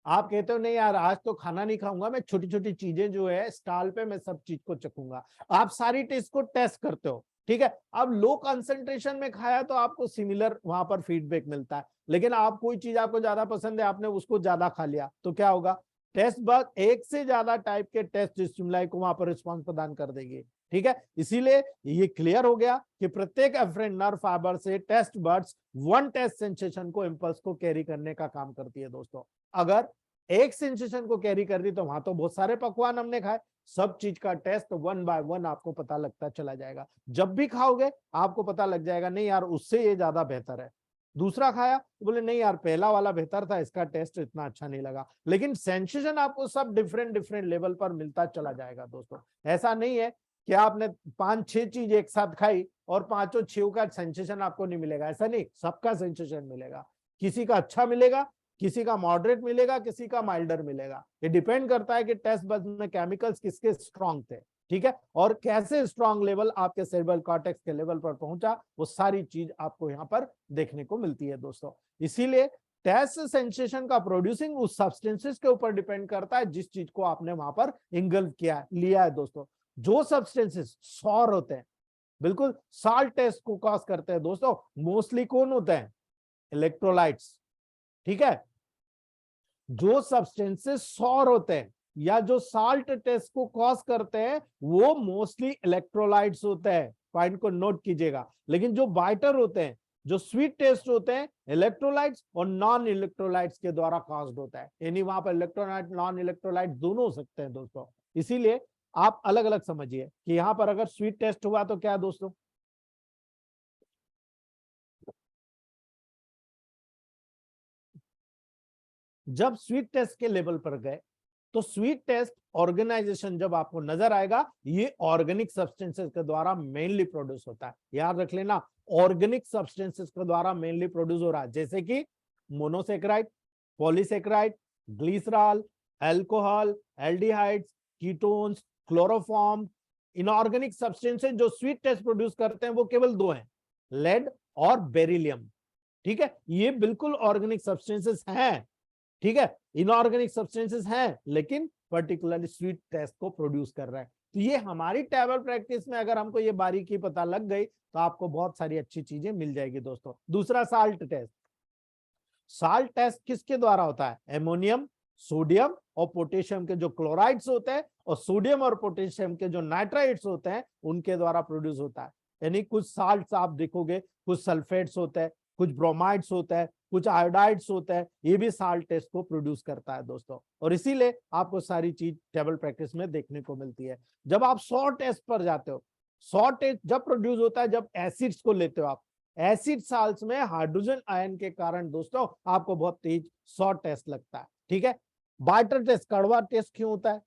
B: आप कहते हो नहीं यार आज तो खाना नहीं खाऊंगा, मैं छोटी छोटी चीजें जो है स्टॉल पे मैं सब चीज को चखूंगा, आप सारी टेस्ट को टेस्ट करते हो। ठीक है, अब लो कंसंट्रेशन में खाया तो आपको सिमिलर वहां पर फीडबैक मिलता है, लेकिन आप कोई चीज आपको ज्यादा पसंद है, आपने उसको ज्यादा खा लिया तो क्या होगा, टेस्ट बग एक से ज्यादा टाइप के टेस्ट स्टिमुलाई को वहां पर रिस्पॉन्स प्रदान कर देगी। ठीक है, इसीलिए ये क्लियर हो गया कि प्रत्येक एफरेंट नर्व फाइबर से taste buds one taste sensation को इंपल्स को कैरी करने का काम करती है दोस्तों। अगर एक सेंसेशन को कैरी कर दी तो वहां तो बहुत सारे पकवान हमने खाए, सब चीज का टेस्ट वन बाय वन आपको पता लगता चला जाएगा। जब भी खाओगे आपको पता लग जाएगा नहीं यार उससे ये ज्यादा बेहतर है। दूसरा खाया तो बोले नहीं यार पहला वाला बेहतर था, इसका टेस्ट इतना अच्छा नहीं लगा, लेकिन सेंसेशन आपको सब डिफरेंट डिफरेंट लेवल पर मिलता चला जाएगा दोस्तों। ऐसा नहीं है कि आपने 5-6 चीज एक साथ खाई और पांचों 6 का सेंसेशन आपको नहीं मिलेगा, ऐसा नहीं, सबका सेंसेशन मिलेगा। किसी का अच्छा मिलेगा, किसी का मॉडरेट मिलेगा, किसी का माइल्डर मिलेगा। ये डिपेंड करता है कि टेस्ट बड्स में केमिकल्स किसके स्ट्रांग थे, ठीक है, और कैसे स्ट्रांग लेवल आपके सेरेब्रल कॉर्टेक्स के लेवल पर पहुंचा, वो सारी चीज आपको यहाँ पर देखने को मिलती है दोस्तों। इसीलिए टेस्ट सेंसेशन का प्रोड्यूसिंग उस सब्सटेंसेस के ऊपर डिपेंड करता है जिस चीज को आपने वहां पर इंगल्फ किया लिया है दोस्तों। जो सब्सटेंसेस सॉर होते हैं, बिल्कुल साल्ट टेस्ट को कॉज करते हैं दोस्तों, मोस्टली कौन होते हैं, इलेक्ट्रोलाइट्स। ठीक है, जो सब्सटेंसेस सॉर होते हैं या जो साल्ट टेस्ट को कॉज करते हैं वो मोस्टली इलेक्ट्रोलाइट्स होते हैं, पॉइंट को नोट कीजिएगा। लेकिन जो बाइटर होते हैं, जो स्वीट टेस्ट होते हैं, इलेक्ट्रोलाइट्स और नॉन इलेक्ट्रोलाइट्स के द्वारा कॉज्ड होता है। यानी वहां पर इलेक्ट्रोलाइट नॉन इलेक्ट्रोलाइट दोनों हो सकते हैं दोस्तों। इसीलिए आप अलग अलग समझिए कि यहां पर अगर स्वीट टेस्ट हुआ तो क्या दोस्तों, जब स्वीट टेस्ट के लेवल पर गए तो स्वीट टेस्ट ऑर्गेनाइजेशन जब आपको नजर आएगा, ये ऑर्गेनिक सब्सटेंसेस के द्वारा मेनली प्रोड्यूस होता है। याद रख लेना, ऑर्गेनिक सब्सटेंसेस के द्वारा मेनली प्रोड्यूस हो रहा है, जैसे कि monosaccharide, polysaccharide, glycerol, alcohol, aldehydes, ketones, chloroform. Inorganic substances जो स्वीट टेस्ट प्रोड्यूस करते हैं वो केवल 2 हैं, लेड और बेरिलियम। ठीक है, ये बिल्कुल ऑर्गेनिक सब्सटेंसेस हैं। ठीक है, इनऑर्गेनिक सब्सटेंसेस हैं लेकिन पर्टिकुलरली स्वीट टेस्ट को प्रोड्यूस कर रहा है। तो ये हमारी टेबल प्रैक्टिस में अगर हमको ये बारीकी पता लग गई तो आपको बहुत सारी अच्छी चीजें मिल जाएगी दोस्तों। दूसरा साल्ट टेस्ट। साल्ट टेस्ट किसके द्वारा होता है, एमोनियम सोडियम और पोटेशियम के जो क्लोराइड्स होते हैं और सोडियम और पोटेशियम के जो नाइट्राइड्स होते हैं उनके द्वारा प्रोड्यूस होता है। यानी कुछ साल्ट्स आप देखोगे, कुछ सल्फेट्स होते हैं, कुछ ब्रोमाइड्स होते हैं, कुछ आयोडाइड्स होते हैं, ये भी साल्ट टेस्ट को प्रोड्यूस करता है दोस्तों। और इसीलिए आपको सारी चीज टेबल प्रैक्टिस में देखने को मिलती है। जब आप 100 टेस्ट पर जाते हो, 100 टेस्ट जब प्रोड्यूस होता है जब एसिड्स को लेते हो आप, एसिड साल्ट्स में हाइड्रोजन आयन के कारण दोस्तों आपको बहुत तेज 100 टेस्ट लगता है। ठीक है, बाइटर टेस्ट, कड़वा टेस्ट क्यों होता है?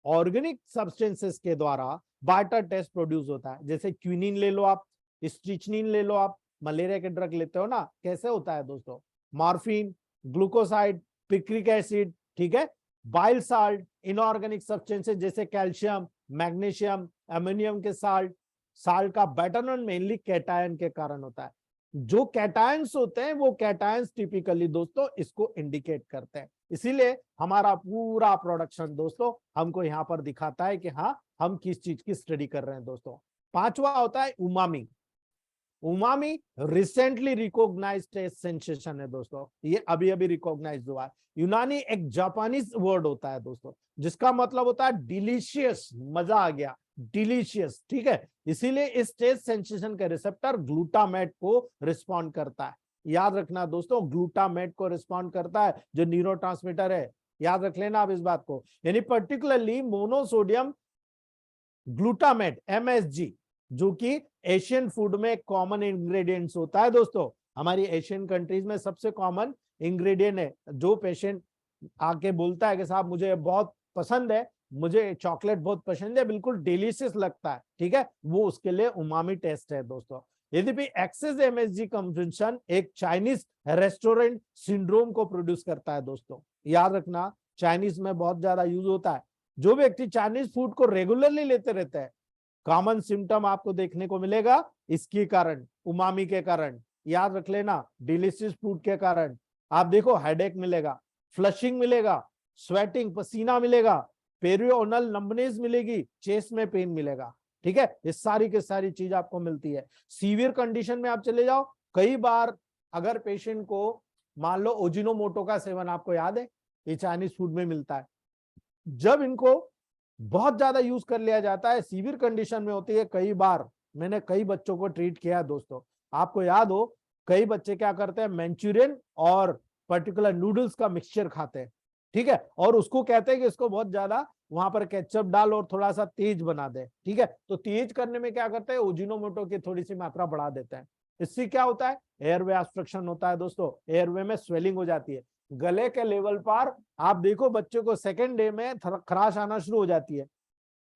B: ऑर्गेनिक सब्सटेंसेस के द्वारा बाइटर टेस्ट प्रोड्यूस होता है। जैसे क्विनिन ले लो आप, स्ट्रिचनिन ले लो आप, मलेरिया के ड्रग लेते हो ना, कैसे होता है दोस्तों? मॉर्फिन, ग्लूकोसाइड, पिक्रिक एसिड, ठीक है, बाइल साल्ट, इनऑर्गेनिक सब्सटेंसेस जैसे कैल्शियम, मैग्नीशियम, अमोनियम के साल्ट, साल्ट का बैटरन मेनली कैटायन के कारण होता है। जो कैटायंस होते हैं वो कैटायंस टिपिकली दोस्तों इसको इंडिकेट करते हैं। इसीलिए हमारा पूरा प्रोडक्शन दोस्तों हमको यहाँ पर दिखाता है कि हाँ हम किस चीज की स्टडी कर रहे हैं दोस्तों। पांचवा होता है umami. Umami recently recognised taste sensation है दोस्तों, ये अभी अभी रिकॉग्नाइज हुआ है। यूनानी एक जापानीज वर्ड होता है दोस्तों जिसका मतलब होता है डिलीशियस, मजा आ गया, डिलीशियस। ठीक है, इसीलिए इस टेस्ट सेंसेशन के रिसेप्टर ग्लूटामेट को रिस्पॉन्ड करता है। याद रखना दोस्तों, ग्लूटामेट को रिस्पॉन्ड करता है जो न्यूरोट्रांसमीटर है। याद रख लेना आप इस बात को। यानी पर्टिकुलरली मोनोसोडियम ग्लूटामेट MSG, जो कि एशियन फूड में कॉमन इंग्रेडिएंट्स होता है दोस्तों। हमारी एशियन कंट्रीज में सबसे कॉमन इंग्रेडिएंट है। जो पेशेंट आके बोलता है कि साहब मुझे बहुत पसंद है, मुझे चॉकलेट बहुत पसंद है, बिल्कुल डिलीशियस लगता है, ठीक है, वो उसके लिए उमामी टेस्ट है दोस्तों। यद्यपि एक्सेस MSG कंजम्पशन एक चाइनीज रेस्टोरेंट सिंड्रोम को प्रोड्यूस करता है दोस्तों। याद रखना, चाइनीज में बहुत ज्यादा यूज होता है। जो व्यक्ति चाइनीज फूड को रेगुलरली लेते रहते हैं, कॉमन सिम्टम आपको देखने को मिलेगा इसके कारण, उमामी के कारण। याद रख लेना, डिलीशियस फूड के कारण आप देखो हेडेक मिलेगा, फ्लशिंग मिलेगा, स्वेटिंग, पसीना मिलेगा, पेरियोनल नंबनेस मिलेगी, चेस्ट में पेन मिलेगा। ठीक है, ये सारी की सारी चीज आपको मिलती है। सीवियर कंडीशन में आप चले जाओ, कई बार अगर पेशेंट को मान लो ओजिनोमोटो का सेवन, आपको याद है ये चाइनीज फूड में मिलता है, जब इनको बहुत ज्यादा यूज कर लिया जाता है, सीवियर कंडीशन में होती है। कई बार मैंने कई बच्चों को ट्रीट किया है दोस्तों, आपको याद हो कई बच्चे क्या करते हैं, मंचूरियन और पर्टिकुलर नूडल्स का मिक्सचर खाते हैं, ठीक है, और उसको कहते हैं कि इसको बहुत ज्यादा वहां पर केचप डाल और थोड़ा सा तेज बना दे। ठीक है, तो तेज करने में क्या करते हैं, ओजिनोमोटो की थोड़ी सी मात्रा बढ़ा देते हैं। इससे क्या होता है, एयरवे ऑब्स्ट्रक्शन होता है दोस्तों, एयरवे में स्वेलिंग हो जाती है। गले के लेवल पर आप देखो बच्चों को सेकेंड डे में खराश आना शुरू हो जाती है।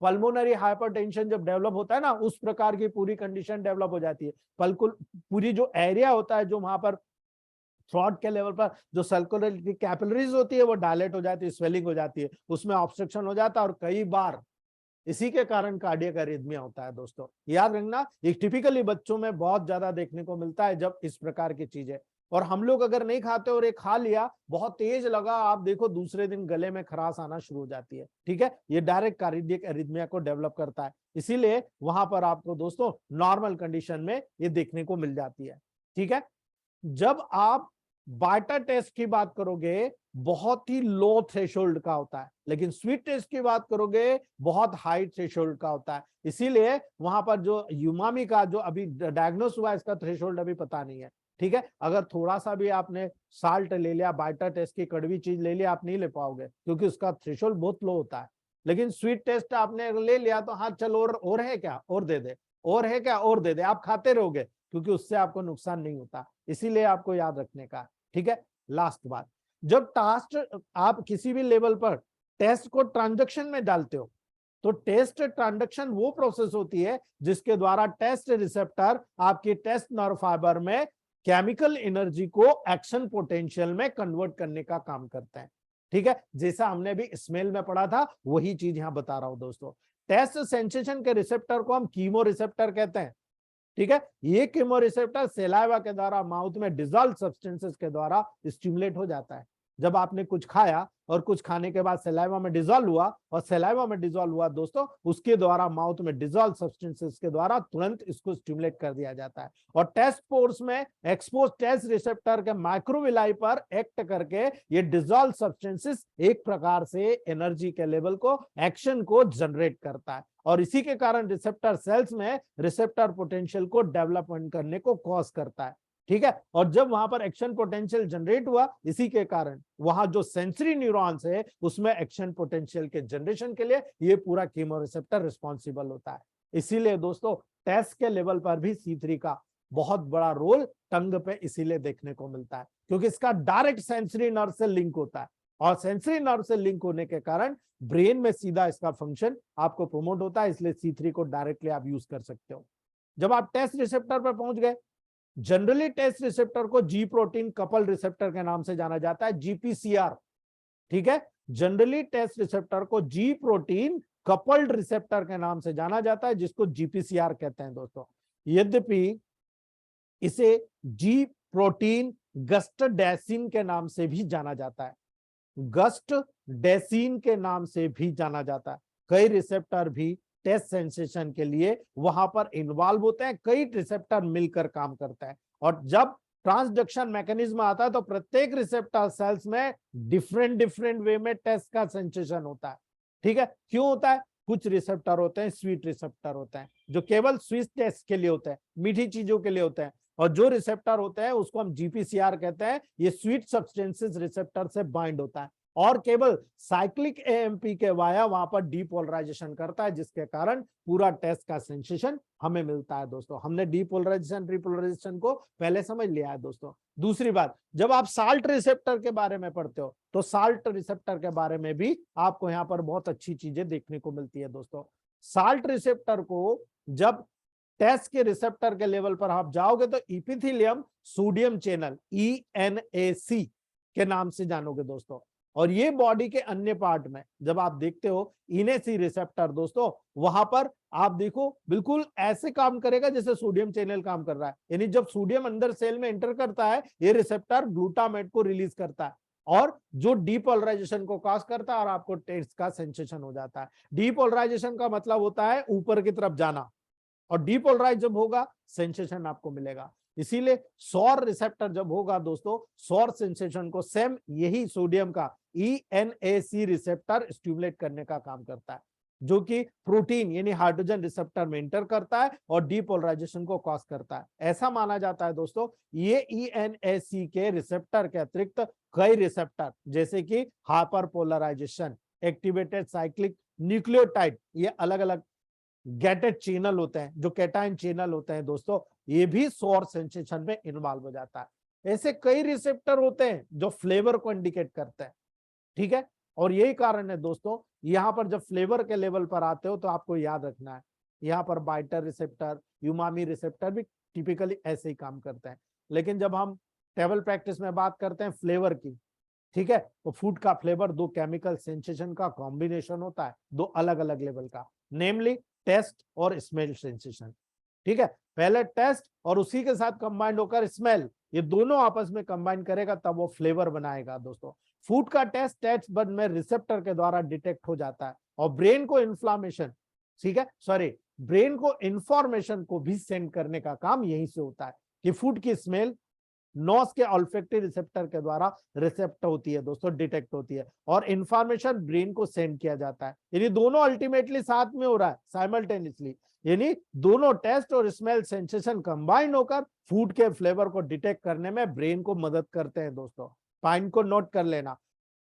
B: पल्मोनरी हाइपरटेंशन जब डेवलप होता है ना, उस प्रकार की पूरी कंडीशन डेवलप हो जाती है। बिल्कुल पूरी जो एरिया होता है, जो वहां पर थ्रॉट के लेवल पर जो सर्कुलर कैपिलरीज होती है वो डायलेट हो जाती है, स्वेलिंग हो जाती है, उसमें ऑब्स्ट्रक्शन हो जाता है और कई बार इसी के कारण कार्डियक अरिथमिया होता है दोस्तों। याद रखना, ये टिपिकली बच्चों में बहुत ज्यादा देखने को मिलता है जब इस प्रकार की चीजें, और हम लोग अगर नहीं खाते और ये खा लिया, बहुत तेज लगा, आप देखो दूसरे दिन गले में खराश आना शुरू हो जाती है। ठीक है, ये डायरेक्ट कार्डियक अरिथमिया को डेवलप करता है। इसीलिए वहां पर आपको दोस्तों नॉर्मल कंडीशन में ये देखने को मिल जाती है। ठीक है, जब आप बाइटर टेस्ट की बात करोगे बहुत ही लो थ्रेशोल्ड का होता है, लेकिन स्वीट टेस्ट की बात करोगे बहुत हाई थ्रेशोल्ड का होता है। इसीलिए वहां पर जो यूमामी का जो अभी डायग्नोस हुआ है, इसका थ्रेशोल्ड अभी पता नहीं है। ठीक है, अगर थोड़ा सा भी आपने साल्ट ले लिया, बाइटर टेस्ट की कड़वी चीज ले लिया, आप नहीं ले पाओगे क्योंकि उसका थ्रेशोल्ड बहुत लो होता है। लेकिन स्वीट टेस्ट आपने ले लिया तो हाँ चलो और है क्या, और दे दे, और है क्या, और दे दे, आप खाते रहोगे क्योंकि उससे आपको नुकसान नहीं होता। इसीलिए आपको याद रखने का। ठीक है, लास्ट बात, जब टास्क आप किसी भी लेवल पर टेस्ट को ट्रांजैक्शन में डालते हो, तो टेस्ट ट्रांजैक्शन वो प्रोसेस होती है जिसके द्वारा टेस्ट रिसेप्टर आपकी टेस्ट नर्व फाइबर में केमिकल एनर्जी को एक्शन पोटेंशियल में कन्वर्ट करने का काम करते हैं। ठीक है, जैसा हमने भी स्मेल में पढ़ा था वही चीज यहां बता रहा हूं दोस्तों। टेस्ट सेंसेशन के रिसेप्टर को हम कीमो रिसेप्टर कहते हैं। ठीक है, ये कीमो रिसेप्टर सेलाइवा के द्वारा माउथ में डिजॉल्व सब्सटेंसेस के द्वारा स्टिमुलेट हो जाता है। जब आपने कुछ खाया और कुछ खाने के बाद सलाइवा में डिजोल्व हुआ, और सलाइवा में डिजोल्व हुआ दोस्तों, उसके द्वारा माउथ में डिजोल्व सब्सटेंसेस के द्वारा तुरंत इसको स्टिमुलेट कर दिया जाता है। और टेस्ट पोर्स में एक्सपोज टेस्ट रिसेप्टर के माइक्रोविलाई पर एक्ट करके ये डिजोल्व सब्सटेंसेस एक प्रकार से एनर्जी के लेवल को, एक्शन को जनरेट करता है, और इसी के कारण रिसेप्टर सेल्स में रिसेप्टर पोटेंशियल को डेवलपमेंट करने को कॉज करता है। ठीक है, और जब वहां पर एक्शन पोटेंशियल जनरेट हुआ, इसी के कारण वहां जो सेंसरी न्यूरॉन्स है उसमें एक्शन पोटेंशियल के जनरेशन के लिए ये पूरा कीमोरिसेप्टर रिस्पॉन्सिबल होता है। इसीलिए दोस्तों टेस्ट के लेवल पर भी C3 का बहुत बड़ा रोल टंग पे इसीलिए देखने को मिलता है, क्योंकि इसका डायरेक्ट सेंसरी नर्व से लिंक होता है, और सेंसरी नर्व से लिंक होने के कारण ब्रेन में सीधा इसका फंक्शन आपको प्रमोट होता है। इसलिए C3 को डायरेक्टली आप यूज कर सकते हो। जब आप टेस्ट रिसेप्टर पर पहुंच गए, जनरली टेस्ट रिसेप्टर को जी प्रोटीन कपल रिसेप्टर के नाम से जाना जाता है, GPCR। ठीक है, जनरली टेस्ट रिसेप्टर को जी प्रोटीन कपल्ड रिसेप्टर के नाम से जाना जाता है, जिसको GPCR कहते हैं दोस्तों। यद्यपि इसे जी प्रोटीन गस्टडेसिन के नाम से भी जाना जाता है, गस्टडेसिन के नाम से भी जाना जाता है। कई रिसेप्टर भी टेस्ट सेंसेशन के लिए वहां पर इन्वॉल्व होते हैं, कई रिसेप्टर मिलकर काम करता है, और जब ट्रांसडक्शन मैकेनिज्म आता है तो प्रत्येक रिसेप्टर सेल्स में डिफरेंट वे में टेस्ट का सेंसेशन होता है। ठीक है, क्यों होता है? कुछ रिसेप्टर होते हैं स्वीट रिसेप्टर होते हैं जो केवल स्वीट टेस्ट के लिए होते हैं, मीठी चीजों के लिए होते हैं, और जो रिसेप्टर होते हैं उसको हम GPCR कहते हैं, ये स्वीट सब्सटेंसेस रिसेप्टर से बाइंड होता है, और केवल साइक्लिक AMP के वाया वहां पर डीपोलराइजेशन करता है, जिसके कारण पूरा टेस्ट का सेंसेशन हमें मिलता है। दोस्तों हमने डीपोलराइजेशन रिपोलराइजेशन को पहले समझ लिया है। दोस्तों दूसरी बात, जब आप साल्ट रिसेप्टर के बारे में पढ़ते हो तो साल्ट रिसेप्टर के बारे में भी आपको यहाँ पर बहुत अच्छी चीजें देखने को मिलती है। दोस्तों साल्ट रिसेप्टर को जब टेस्ट के रिसेप्टर के लेवल पर आप जाओगे तो इपिथेलियम सोडियम चैनल ENAC के नाम से जानोगे दोस्तों, और ये बॉडी के अन्य पार्ट में जब आप देखते हो ENAC रिसेप्टर दोस्तों, वहां पर आप देखो बिल्कुल ऐसे काम करेगा जैसे सोडियम चैनल काम कर रहा है, यानी जब सोडियम अंदर सेल में एंटर करता है ये रिसेप्टर ग्लूटामेट को रिलीज करता है, और जो डीपोलराइजेशन को कॉज करता है, और आपको टेस्ट का सेंसेशन हो जाता है। डीपोलराइजेशन का मतलब होता है ऊपर की तरफ जाना, और डीपोलराइज जब होगा सेंसेशन आपको मिलेगा। इसीलिए सौर रिसेप्टर जब होगा दोस्तों, सौर सेंसेशन को सेम यही सोडियम का ENAC रिसेप्टर स्टिमुलेट करने का काम करता है, जो कि प्रोटीन यानी हाइड्रोजन रिसेप्टर में इंटर करता है और डीपोलराइजेशन को कॉज करता है। ऐसा माना जाता है दोस्तों ये ENAC के रिसेप्टर के अतिरिक्त कई रिसेप्टर जैसे कि हाइपरपोलराइजेशन, एक्टिवेटेड साइक्लिक न्यूक्लियोटाइड, ये अलग अलग गेटेड चैनल होते हैं जो कैटायन चैनल होते हैं दोस्तों, ये भी सौर सेंसेशन में इन्वॉल्व हो जाता है। ऐसे कई रिसेप्टर होते हैं जो फ्लेवर को इंडिकेट करते हैं। ठीक है, और यही कारण है दोस्तों यहाँ पर जब फ्लेवर के लेवल पर आते हो तो आपको याद रखना है, यहाँ पर बाइटर रिसेप्टर, यूमामी रिसेप्टर भी टिपिकली ऐसे ही काम करते हैं। लेकिन जब हम टेबल प्रैक्टिस में बात करते हैं फ्लेवर की, ठीक है, तो फूड का फ्लेवर दो केमिकल सेंसेशन का कॉम्बिनेशन होता है, दो अलग अलग लेवल का, नेमली टेस्ट और स्मेल सेंसेशन। ठीक है, पहले टेस्ट और उसी के साथ कंबाइंड होकर स्मेल, ये दोनों आपस में कंबाइन करेगा तब वो फ्लेवर बनाएगा। दोस्तों फूड का टेस्ट बड में रिसेप्टर के द्वारा डिटेक्ट हो जाता है, और ब्रेन को इन्फ्लामेशन, ठीक है सॉरी, ब्रेन को इंफॉर्मेशन को भी सेंड करने का काम यहीं से होता है कि फूड की स्मेल नोज के ऑल्फैक्टरी रिसेप्टर के द्वारा रिसेप्ट होती है दोस्तों, डिटेक्ट होती है, और इंफॉर्मेशन ब्रेन को सेंड किया जाता है। यानी दोनों अल्टीमेटली साथ में हो रहा है साइमल्टेनियसली, यानी दोनों टेस्ट और स्मेल सेंसेशन कंबाइन होकर फूड के फ्लेवर को डिटेक्ट करने में ब्रेन को मदद करते हैं। दोस्तों पॉइंट को नोट कर लेना,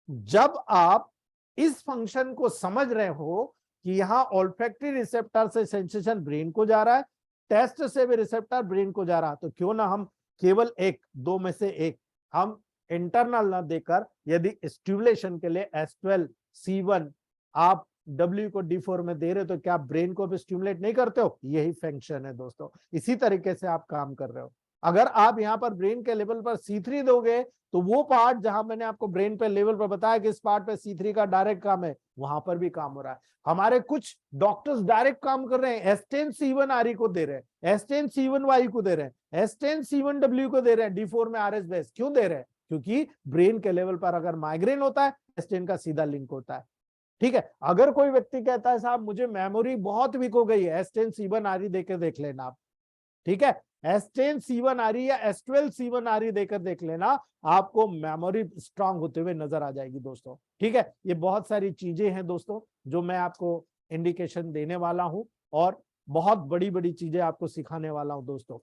B: जब आप इस फंक्शन को समझ रहे हो कि यहाँ ऑल्फैक्टरी रिसेप्टर से सेंसेशन ब्रेन को जा रहा है, टेस्ट से भी रिसेप्टर ब्रेन को जा रहा है, तो क्यों ना हम केवल एक दो में से एक हम इंटरनल ना देकर यदि स्टिमुलेशन के लिए S12 C1 आप W को D4 में दे रहे हो तो क्या ब्रेन को भी स्टिमुलेट नहीं करते हो? यही फंक्शन है दोस्तों, इसी तरीके से आप काम कर रहे हो। अगर आप यहाँ पर ब्रेन के लेवल पर C3 दोगे तो वो पार्ट जहां मैंने आपको ब्रेन पे लेवल पर बताया कि इस पार्ट पे C3 का डायरेक्ट काम है, वहां पर भी काम हो रहा है। हमारे कुछ डॉक्टर्स डायरेक्ट काम कर रहे हैं, S10 C1 RE को दे रहे हैं, S10 C1 Y को दे रहे हैं, S10 C1 W को दे रहे हैं, D4 में RS बेस क्यों दे रहे हैं? क्योंकि ब्रेन के लेवल पर अगर माइग्रेन होता है एस10 का सीधा लिंक होता है। ठीक है, अगर कोई व्यक्ति कहता है साहब मुझे मेमोरी बहुत वीक हो गई है, S10 C1 आरई देकर देख लेना आप। ठीक है, S10 C1 आरई या S12 C1 आरई देकर देख लेना, आपको मेमोरी स्ट्रांग होते हुए नजर आ जाएगी दोस्तों। ठीक है, ये बहुत सारी चीजें हैं दोस्तों जो मैं आपको इंडिकेशन देने वाला हूं और बहुत बड़ी बड़ी चीजें आपको सिखाने वाला हूं दोस्तों।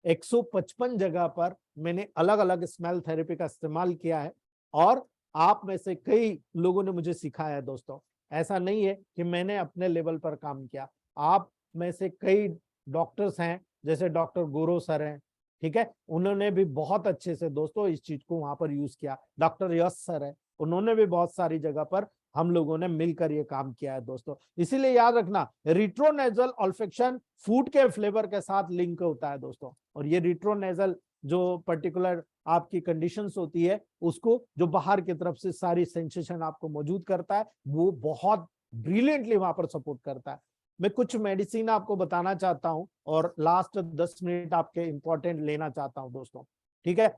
B: 155 जगह पर मैंने अलग अलग स्मेल थेरेपी का इस्तेमाल किया है और आप में से कई लोगों ने मुझे सिखाया है दोस्तों। ऐसा नहीं है कि मैंने अपने लेवल पर काम किया, आप में से कई डॉक्टर्स हैं, जैसे डॉक्टर गोरो सर हैं, ठीक है, उन्होंने भी बहुत अच्छे से दोस्तों इस चीज को वहां पर यूज किया। डॉक्टर यश सर है, उन्होंने भी बहुत सारी जगह पर हम लोगों ने मिलकर ये काम किया है दोस्तों। इसीलिए याद रखना, रिट्रोनेजल ऑल्फेक्शन फूड के फ्लेवर के साथ लिंक होता है दोस्तों। और ये रिट्रोनेजल जो पर्टिकुलर आपकी कंडीशंस होती है, उसको जो बाहर की तरफ से सारी सेंसेशन आपको मौजूद करता है, वो बहुत ब्रिलियंटली वहां पर सपोर्ट करता है। मैं कुछ मेडिसिन आपको बताना चाहता हूं और लास्ट 10 मिनट आपके इंपॉर्टेंट लेना चाहता हूं दोस्तों। ठीक है,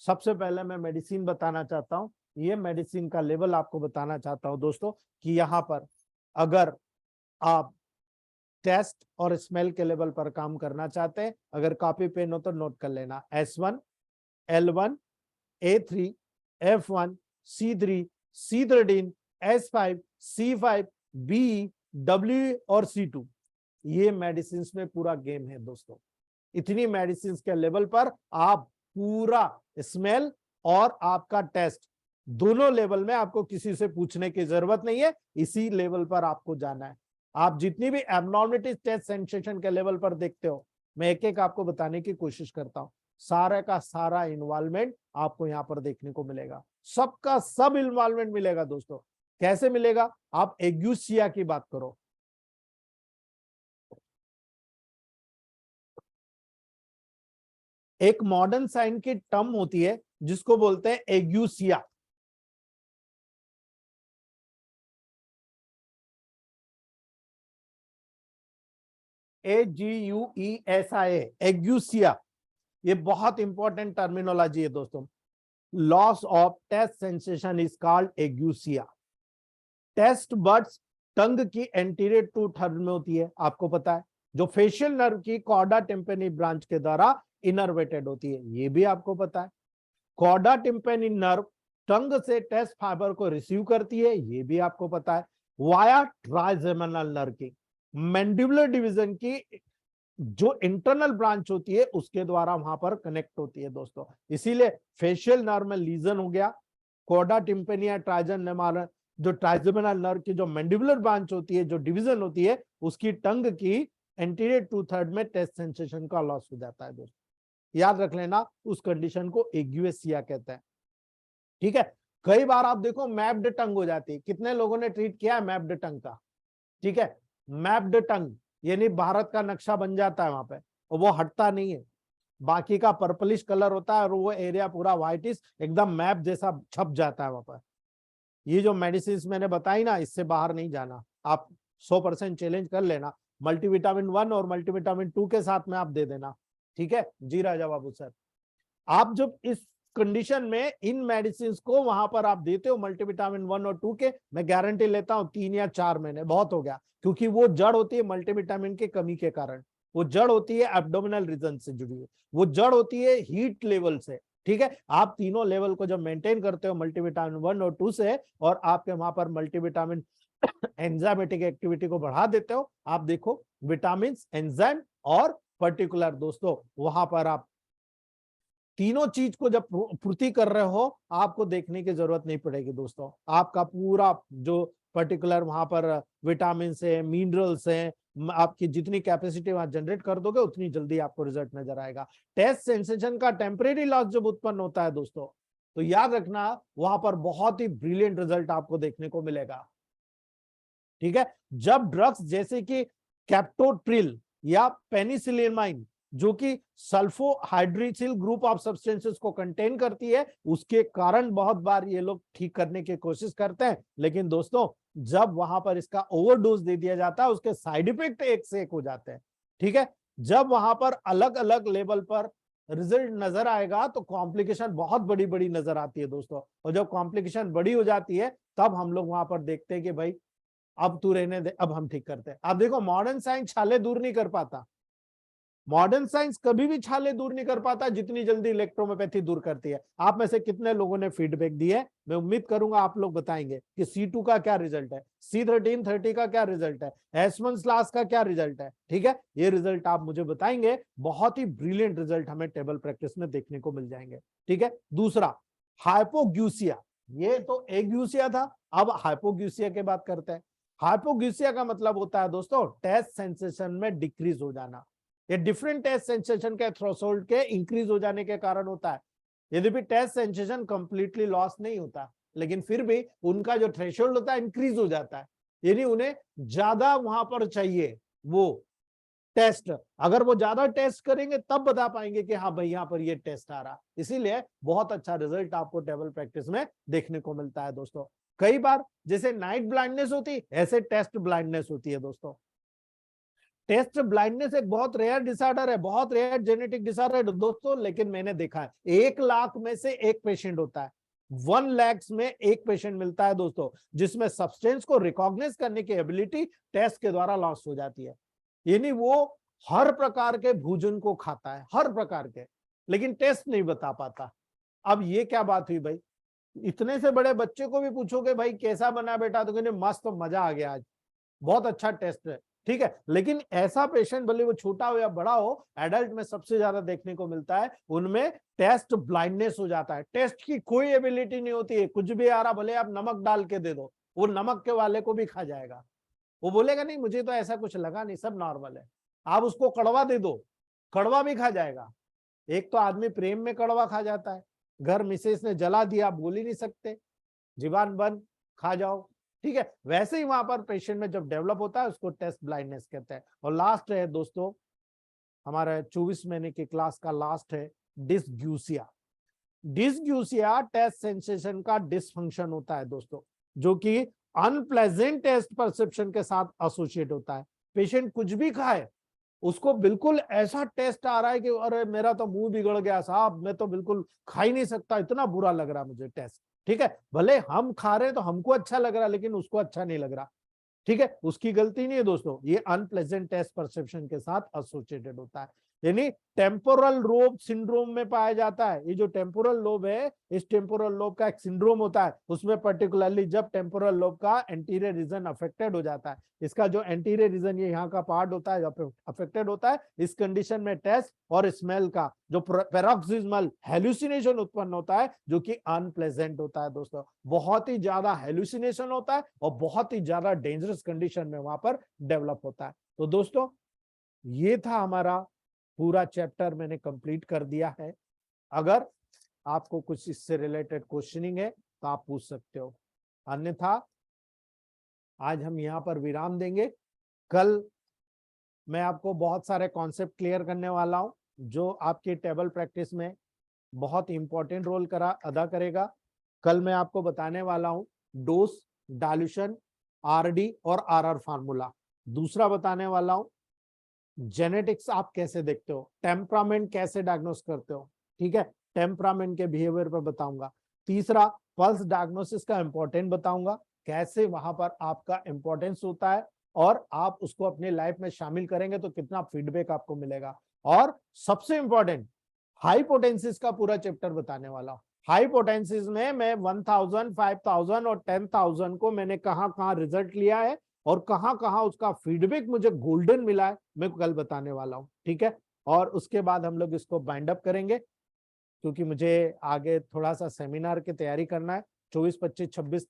B: सबसे पहले मैं मेडिसिन बताना चाहता हूं, ये मेडिसिन का लेवल आपको बताना चाहता हूं दोस्तों कि यहाँ पर अगर आप टेस्ट और स्मेल के लेवल पर काम करना चाहते हैं, अगर कॉपी पेन हो तो नोट कर लेना। S1, L1, A3, F1, C3, C13, S5, C5, B, W और C2, ये मेडिसिन में पूरा गेम है दोस्तों। इतनी मेडिसिन के लेवल पर आप पूरा स्मेल और आपका टेस्ट दोनों लेवल में आपको किसी से पूछने की जरूरत नहीं है, इसी लेवल पर आपको जाना है। आप जितनी भी एब्नॉर्मलिटीज टेस्ट सेंसेशन के लेवल पर देखते हो, मैं एक एक आपको बताने की कोशिश करता हूं। सारा का सारा इन्वॉल्वमेंट आपको यहाँ पर देखने को मिलेगा, सबका सब इन्वॉल्वमेंट मिलेगा दोस्तों। कैसे मिलेगा? आप एग्यूसिया की बात करो, एक मॉडर्न साइन की टर्म होती है जिसको बोलते हैं एग्यूसिया। AGUESIA, एग्यूसिया, ये बहुत इंपॉर्टेंट टर्मिनोलॉजी है दोस्तों। Loss of taste sensation is called ageusia. Taste buds tongue की एंटीरियर टू थर्ड में होती है, आपको पता है, जो फेशियल नर्व की कॉर्डा टिम्पेनी ब्रांच के द्वारा इनर्वेटेड होती है, ये भी आपको पता है। कॉर्डा टिम्पेनी नर्व टंग से टेस्ट फाइबर को रिसीव करती है, ये भी आपको पता है, वाया ट्राइजेमिनल नर्व की मैंडिबुलर डिवीजन की जो इंटरनल ब्रांच होती है उसके द्वारा वहां पर कनेक्ट होती है दोस्तों। इसीलिए फेशियल नर्व में लीजन हो गया, कॉर्डा टिम्पेनी या ट्राइजेमिनल, जो ट्राइजेमिनल नर्व की जो मैंडिबुलर ब्रांच होती है, जो डिवीजन होती है, उसकी टंग की एंटीरियर टू थर्ड में टेस्ट सेंसेशन का लॉस हो जाता है दोस्तों। याद रख लेना, उस कंडीशन को एग्यूसिया कहते हैं। ठीक है, कई बार आप देखो मैप्ड टंग हो जाती है, कितने लोगों ने ट्रीट किया है मैप्ड टंग का? ठीक है, मैप्ड टंग यानी भारत का नक्शा बन जाता है वहां पे और वो हटता नहीं है, बाकी का पर्पलिश कलर होता है और वो एरिया पूरा व्हाइटिश एकदम मैप जैसा छप जाता है वहां पर। ये जो मेडिसिन मैंने बताई ना, इससे बाहर नहीं जाना, आप 100% चैलेंज कर लेना। मल्टीविटामिन 1 और मल्टीविटामिन 2 के साथ में आप दे देना। ठीक है जी राजा बाबू सर, आप जब इस कंडीशन में इन मेडिसिन को वहां पर आप देते हो मल्टीविटामिन 1 और 2 के, मैं गारंटी लेता हूं 3 या 4 महीने बहुत हो गया, क्योंकि वो जड़ होती है मल्टीविटामिन की कमी के कारण, वो जड़ होती है एब्डोमिनल रीजन से जुड़ी हुई, वो जड़ होती है हीट लेवल से। ठीक है, आप तीनों लेवल को जब मेंटेन करते हो मल्टीविटामिन 1 और 2 से, और आपके वहां पर मल्टीविटामिन एंजाइमेटिक एक्टिविटी को बढ़ा देते हो, आप देखो विटामिन, एंजाइम और पर्टिकुलर दोस्तों वहां पर आप तीनों चीज को जब पूर्ति कर रहे हो, आपको देखने की जरूरत नहीं पड़ेगी दोस्तों। आपका पूरा जो पर्टिकुलर वहां पर विटामिन से, मिनरल्स हैं, आपकी जितनी कैपेसिटी वहां जनरेट कर दोगे उतनी जल्दी आपको रिजल्ट नजर आएगा। टेस्ट सेंसेशन का टेम्परेरी लॉस जब उत्पन्न होता है दोस्तों, तो याद रखना वहां पर बहुत ही ब्रिलियंट रिजल्ट आपको देखने को मिलेगा। ठीक है, जब ड्रग्स जैसे कि कैप्टोप्रिल या पेनिसिलिनामाइन, जो कि सल्फोहाइड्रिसिल ग्रुप ऑफ सब्सटेंसेस को कंटेन करती है, उसके कारण बहुत बार ये लोग ठीक करने की कोशिश करते हैं, लेकिन दोस्तों जब वहां पर इसका ओवरडोज दे दिया जाता है, उसके साइड इफेक्ट एक से एक हो जाते हैं। ठीक है, जब वहां पर अलग अलग लेवल पर रिजल्ट नजर आएगा तो कॉम्प्लिकेशन बहुत बड़ी बड़ी नजर आती है दोस्तों। और जब कॉम्प्लिकेशन बड़ी हो जाती है तब हम लोग वहां पर देखते हैं कि भाई अब तू रहने दे, अब हम ठीक करते हैं। आप देखो मॉडर्न साइंस छाले दूर नहीं कर पाता, मॉडर्न साइंस कभी भी छाले दूर नहीं कर पाता जितनी जल्दी इलेक्ट्रोहोम्योपैथी दूर करती है। आप में से कितने लोगों ने फीडबैक दी है, मैं उम्मीद करूंगा आप लोग बताएंगे कि C2 का क्या रिजल्ट है, C1330 का क्या रिजल्ट है, S1 क्लास का क्या रिजल्ट है। ठीक है, ये रिजल्ट आप मुझे बताएंगे, बहुत ही ब्रिलियंट रिजल्ट हमें टेबल प्रैक्टिस में देखने को मिल जाएंगे। ठीक है, दूसरा हाइपोग्यूसिया, ये तो एग्यूसिया था, अब हाइपोग्यूसिया की बात करते हैं। हाइपोग्यूसिया का मतलब होता है दोस्तों टेस्ट सेंसेशन में डिक्रीज हो जाना। ये डिफरेंट टेस्ट सेंसेशन के थ्रेशोल्ड के इंक्रीज हो जाने के कारण होता है। यदि भी टेस्ट सेंसेशन कंप्लीटली लॉस नहीं होता, लेकिन फिर भी उनका जो थ्रेशोल्ड होता है इंक्रीज हो जाता है, यानी उन्हें ज्यादा वहां पर चाहिए वो टेस्ट। अगर वो ज्यादा टेस्ट करेंगे तब बता पाएंगे कि हाँ भाई यहाँ पर ये टेस्ट आ रहा। इसीलिए बहुत अच्छा रिजल्ट आपको टेबल प्रैक्टिस में देखने को मिलता है दोस्तों। कई बार जैसे नाइट ब्लाइंडनेस होती, ऐसे टेस्ट ब्लाइंडनेस होती है दोस्तों। टेस्ट ब्लाइंडनेस एक बहुत रेयर डिसऑर्डर है, बहुत रेयर जेनेटिक डिसऑर्डर है दोस्तों, लेकिन मैंने देखा है 1 लाख में से एक पेशेंट होता है, 1 लाख में एक पेशेंट मिलता है दोस्तों, जिसमें सब्सटेंस को रिकॉग्नाइज करने की एबिलिटी टेस्ट के द्वारा लॉस हो जाती है। यानी वो हर प्रकार के भोजन को खाता है, हर प्रकार के, लेकिन टेस्ट नहीं बता पाता। अब ये क्या बात हुई भाई, इतने से बड़े बच्चे को भी पूछोगे भाई कैसा बना बेटा, तो कहने मस्त, तो मजा आ गया आज, बहुत अच्छा टेस्ट है। ठीक है, लेकिन ऐसा पेशेंट भले वो छोटा हो या बड़ा हो, एडल्ट में सबसे ज्यादा देखने को मिलता है, उनमें टेस्ट ब्लाइंडनेस हो जाता है। टेस्ट की कोई एबिलिटी नहीं होती है, कुछ भी आ रहा भले आप नमक डाल के दे दो, वो नमक के वाले को भी खा जाएगा। वो बोलेगा नहीं मुझे तो ऐसा कुछ लगा नहीं, सब नॉर्मल है। आप उसको कड़वा दे दो, कड़वा भी खा जाएगा। एक तो आदमी प्रेम में कड़वा खा जाता है, घर मिसेस ने जला दिया, बोल ही नहीं सकते, जीवान बंद, खा जाओ। ठीक है, वैसे ही वहां पर पेशेंट में जब डेवलप होता है उसको टेस्ट ब्लाइंडनेस कहते हैं। और लास्ट है दोस्तों, हमारा 24 महीने की क्लास का लास्ट है डिसग्यूसिया। डिसग्यूसिया टेस्ट सेंसेशन का डिसफंक्शन होता है दोस्तों, जो कि अनप्लेजेंट टेस्ट परसेप्शन के साथ एसोसिएट होता है। पेशेंट कुछ भी खाए, उसको बिल्कुल ऐसा टेस्ट आ रहा है कि अरे मेरा तो मुंह बिगड़ गया साहब, मैं तो बिल्कुल खा ही नहीं सकता, इतना बुरा लग रहा मुझे टेस्ट। ठीक है, भले हम खा रहे हैं तो हमको अच्छा लग रहा, लेकिन उसको अच्छा नहीं लग रहा। ठीक है, उसकी गलती नहीं है दोस्तों, ये अनप्लेजेंट टेस्ट परसेप्शन के साथ एसोसिएटेड होता है। यानी टेम्पोरल लोब सिंड्रोम में पाया जाता है। ये जो टेम्पोरल लोब है, इस टेम्पोरल लोब का एक सिंड्रोम होता है, उसमें पर्टिकुलरली जब टेम्पोरल लोब का एंटीरियर रीजन अफेक्टेड हो जाता है, इसका जो एंटीरियर रीजन ये यहाँ का पार्ट होता है जब अफेक्टेड होता है, इस कंडीशन में टेस्ट और स्मेल का जो पैरोक्सिस्मल हेलुसिनेशन उत्पन्न होता है, जो कि अनप्लेजेंट होता है दोस्तों। बहुत ही ज्यादा हेलुसिनेशन होता है और बहुत ही ज्यादा डेंजरस कंडीशन में वहां पर डेवलप होता है। तो दोस्तों ये था हमारा पूरा चैप्टर, मैंने कंप्लीट कर दिया है। अगर आपको कुछ इससे रिलेटेड क्वेश्चनिंग है तो आप पूछ सकते हो, अन्यथा आज हम यहाँ पर विराम देंगे। कल मैं आपको बहुत सारे कॉन्सेप्ट क्लियर करने वाला हूं, जो आपकी टेबल प्रैक्टिस में बहुत इंपॉर्टेंट रोल अदा करेगा। कल मैं आपको बताने वाला हूं डोज, डाइल्यूशन, आरडी और आरआर फार्मूला। दूसरा बताने वाला हूं जेनेटिक्स आप कैसे देखते हो, टेम्परामेंट कैसे डायग्नोस करते हो। ठीक है, टेम्परामेंट के बिहेवियर पर बताऊंगा। तीसरा पल्स डायग्नोसिस का इंपॉर्टेंट बताऊंगा, कैसे वहां पर आपका इंपॉर्टेंस होता है और आप उसको अपनी लाइफ में शामिल करेंगे तो कितना फीडबैक आपको मिलेगा। और सबसे इंपॉर्टेंट हाइपोटेंसिस का पूरा चैप्टर बताने वाला हूं। हाइपोटेंसिस में मैं 1000, 5000 और 10,000 को मैंने कहां कहां रिजल्ट लिया है और कहां कहां उसका फीडबैक मुझे गोल्डन मिला है, मैं कल बताने वाला हूं। ठीक है, और उसके बाद हम लोग इसको बाइंड अप करेंगे, क्योंकि मुझे आगे थोड़ा सा सेमिनार की तैयारी करना है। 24, 25, 26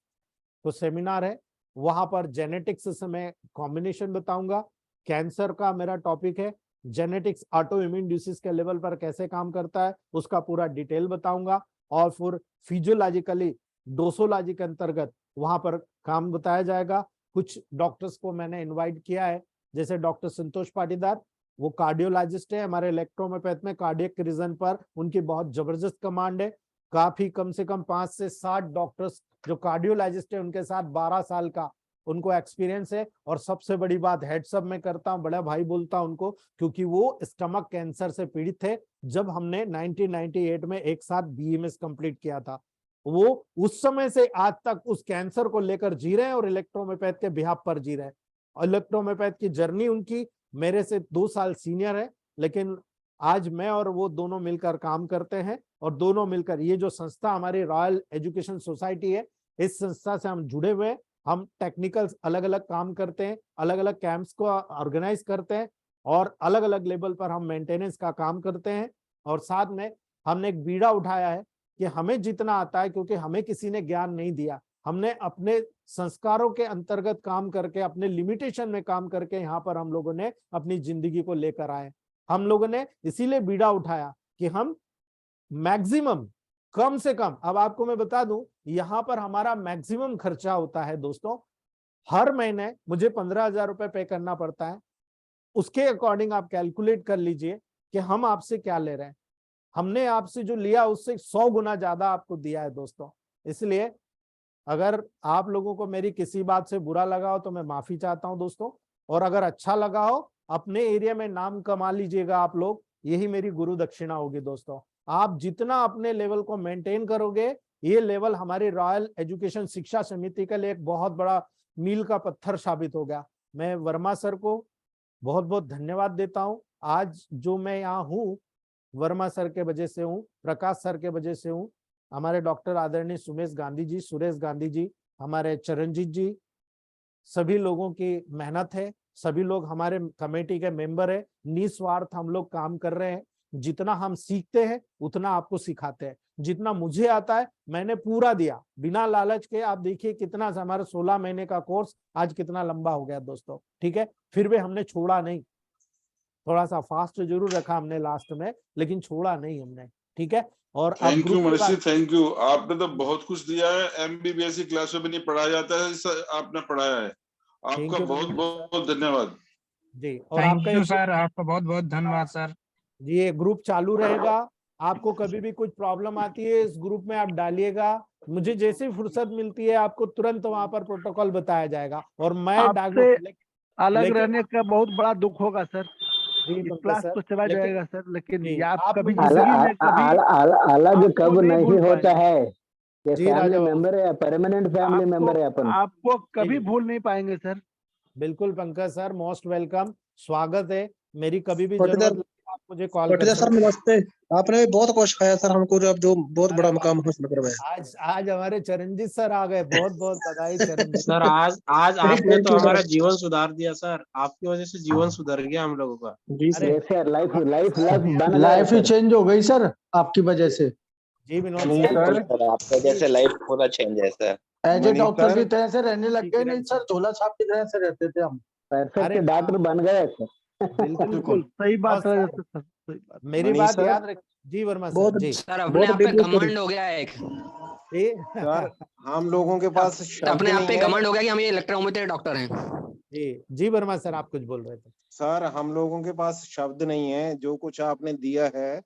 B: तो सेमिनार है, वहां पर जेनेटिक्स से मैं कॉम्बिनेशन बताऊंगा। कैंसर का मेरा टॉपिक है, जेनेटिक्स ऑटो इम्यून डिसीज के लेवल पर कैसे काम करता है उसका पूरा डिटेल बताऊंगा। और फिर फिजियोलॉजिकली डोसोलॉजी के अंतर्गत वहां पर काम बताया जाएगा। कुछ डॉक्टर्स को मैंने इनवाइट किया है, जैसे डॉक्टर संतोष पाटीदार, वो कार्डियोलॉजिस्ट है, हमारे इलेक्ट्रोमेपैथ में कार्डियक रीजन पर उनकी बहुत जबरदस्त कमांड है। काफी कम से कम 5 से 7 डॉक्टर्स जो कार्डियोलॉजिस्ट है उनके साथ 12 साल का उनको एक्सपीरियंस है। और सबसे बड़ी बात हेडसअप में करता हूँ, बड़ा भाई बोलता हूँ उनको, क्योंकि वो स्टमक कैंसर से पीड़ित थे जब हमने 1998 में एक साथ बीएमएस कंप्लीट किया था। वो उस समय से आज तक उस कैंसर को लेकर जी रहे हैं और इलेक्ट्रोमेपैथ के बिहाफ पर जी रहे हैं। इलेक्ट्रोमेपैथ की जर्नी उनकी मेरे से 2 साल सीनियर है, लेकिन आज मैं और वो दोनों मिलकर काम करते हैं। और दोनों मिलकर ये जो संस्था हमारी रॉयल एजुकेशन सोसाइटी है, इस संस्था से हम जुड़े हुए हैं। हम टेक्निकल अलग अलग काम करते हैं, अलग अलग कैंप्स को ऑर्गेनाइज करते हैं और अलग अलग लेवल पर हम मेंटेनेंस का काम करते हैं। और साथ में हमने एक बीड़ा उठाया है कि हमें जितना आता है, क्योंकि हमें किसी ने ज्ञान नहीं दिया, हमने अपने संस्कारों के अंतर्गत काम करके, अपने लिमिटेशन में काम करके यहाँ पर हम लोगों ने अपनी जिंदगी को लेकर आए। हम लोगों ने इसीलिए बीड़ा उठाया कि हम मैक्सिमम, कम से कम, अब आपको मैं बता दूं, यहाँ पर हमारा मैक्सिमम खर्चा होता है दोस्तों, हर महीने मुझे 15,000 रुपए पे करना पड़ता है। उसके अकॉर्डिंग आप कैलकुलेट कर लीजिए कि हम आपसे क्या ले रहे हैं। हमने आपसे जो लिया उससे 100 गुना ज्यादा आपको दिया है दोस्तों। इसलिए अगर आप लोगों को मेरी किसी बात से बुरा लगा हो तो मैं माफी चाहता हूं दोस्तों, और अगर अच्छा लगा हो, अपने एरिया में नाम कमा लीजिएगा आप लोग, यही मेरी गुरु दक्षिणा होगी दोस्तों। आप जितना अपने लेवल को मेंटेन करोगे, ये लेवल हमारी रॉयल एजुकेशन शिक्षा समिति के लिए एक बहुत बड़ा मील का पत्थर साबित हो गया। मैं वर्मा सर को बहुत बहुत धन्यवाद देता हूँ। आज जो मैं यहाँ हूँ, वर्मा सर के वजह से हूँ, प्रकाश सर के वजह से हूँ, हमारे डॉक्टर आदरणीय सुमेश गांधी जी, सुरेश गांधी जी, हमारे चरणजीत जी, सभी लोगों की मेहनत है। सभी लोग हमारे कमेटी के मेंबर है। निस्वार्थ हम लोग काम कर रहे हैं। जितना हम सीखते हैं उतना आपको सिखाते हैं। जितना मुझे आता है मैंने पूरा दिया बिना लालच के। आप देखिए कितना हमारा 16 महीने का कोर्स आज कितना लंबा हो गया दोस्तों, ठीक है। फिर भी हमने छोड़ा नहीं, थोड़ा सा फास्ट जरूर रखा हमने लास्ट में, लेकिन छोड़ा नहीं हमने, ठीक है। और अब
A: thank you
B: group
A: Manish ji, thank you. आपने तो बहुत कुछ दिया है, एमबीबीएस की क्लास में भी नहीं पढ़ाया जाता है, आपने पढ़ाया है। आपका बहुत बहुत धन्यवाद
B: जी। और
D: थैंक
B: आपका
D: यू सर, आपका बहुत बहुत धन्यवाद सर
B: जी। ये ग्रुप चालू रहेगा। आपको कभी भी कुछ प्रॉब्लम आती है इस ग्रुप में आप डालिएगा। मुझे जैसे फुर्सत मिलती है आपको तुरंत वहां पर प्रोटोकॉल बताया जाएगा। और मैं
E: आपसे अलग
B: लेकिन
E: रहने का बहुत बड़ा दुख होगा सर।
B: जी
E: इस
B: पंकज
E: क्लास
B: सर,
E: तो चला
B: लेकिन
E: जाएगा सर, लेकिन
B: जी,
E: ये आप
B: आप
E: कभी
B: मुझे
E: जिंदगी में कभी
F: अलग
E: आपको
F: कब
E: नहीं
F: नहीं
E: भूल
F: होता
E: पाएंगे।
F: है। ये
B: जी
F: फैमिली
B: राजा बाबू,
F: मेंबर है, परमानेंट फैमिली मेंबर है अपन।
E: आपको कभी
B: जी।
E: भूल नहीं पाएंगे सर।
B: बिल्कुल पंकज सर, मोस्ट वेलकम, स्वागत है। मेरी कभी भी
G: पाटीदार
B: जरूरत लगे आप मुझे कॉल कर
G: पाटीदार सर
B: सकते हैं।
G: नमस्ते। आपने बहुत कुछ सिखाया सर हमको, जो अब जो बहुत
B: अरे
G: बड़ा
B: वाह,
G: मुकाम हासिल करवाया।
B: आज आज हमारे चरणजीत सर आ गए, बहुत बहुत बधाई चरणजीत
D: सर। आज आज आपने
G: थैंक
D: तो
G: यू
D: हमारा
G: सर।
D: जीवन सुधार दिया सर, आपकी वजह से जीवन सुधर गया हम लोगों का।
G: जी
B: अरे
G: सर।
F: ये sir life life
B: sir,
F: life
B: अभी
F: बन
B: आप-
F: गया
E: लाइफ ही
F: सर।
E: चेंज हो गई सर आपकी वजह से।
B: जी Vinod
G: Manish
B: sir,
G: sir,
H: sir आपके जैसे लाइफ पूरा चेंज है sir.
E: As a
G: Manish
E: doctor
G: sir,
E: की तरह से रहने लग गए,
B: किरण
E: नहीं सर झोला छाप की तरह से रहते थे हम।
F: परफेक्ट
B: अरे
F: डॉक्टर बन गए सर।
B: बिल्कुल
E: बिल्कुल सही
B: और
E: बात है
B: सर
E: सर, सही बात।
B: मेरी
G: मनीष
B: बात
G: सर,
B: याद रख। जी वर्मा सर
G: बहुत
B: जी।
I: सर अपने
G: बहुत
I: आप पे
G: डेवलप करी।
I: घमंड हो गया है एक।
B: जी
H: सर हम लोगों के पास शब्द
I: अपने आप पे
H: नहीं है।
I: घमंड हो गया कि हम ये इलेक्ट्रोमेट्री डॉक्टर हैं।
B: जी जी वर्मा सर, आप कुछ बोल रहे थे।
H: सर हम लोगों के पास शब्द नहीं है, जो कुछ आपने दिया है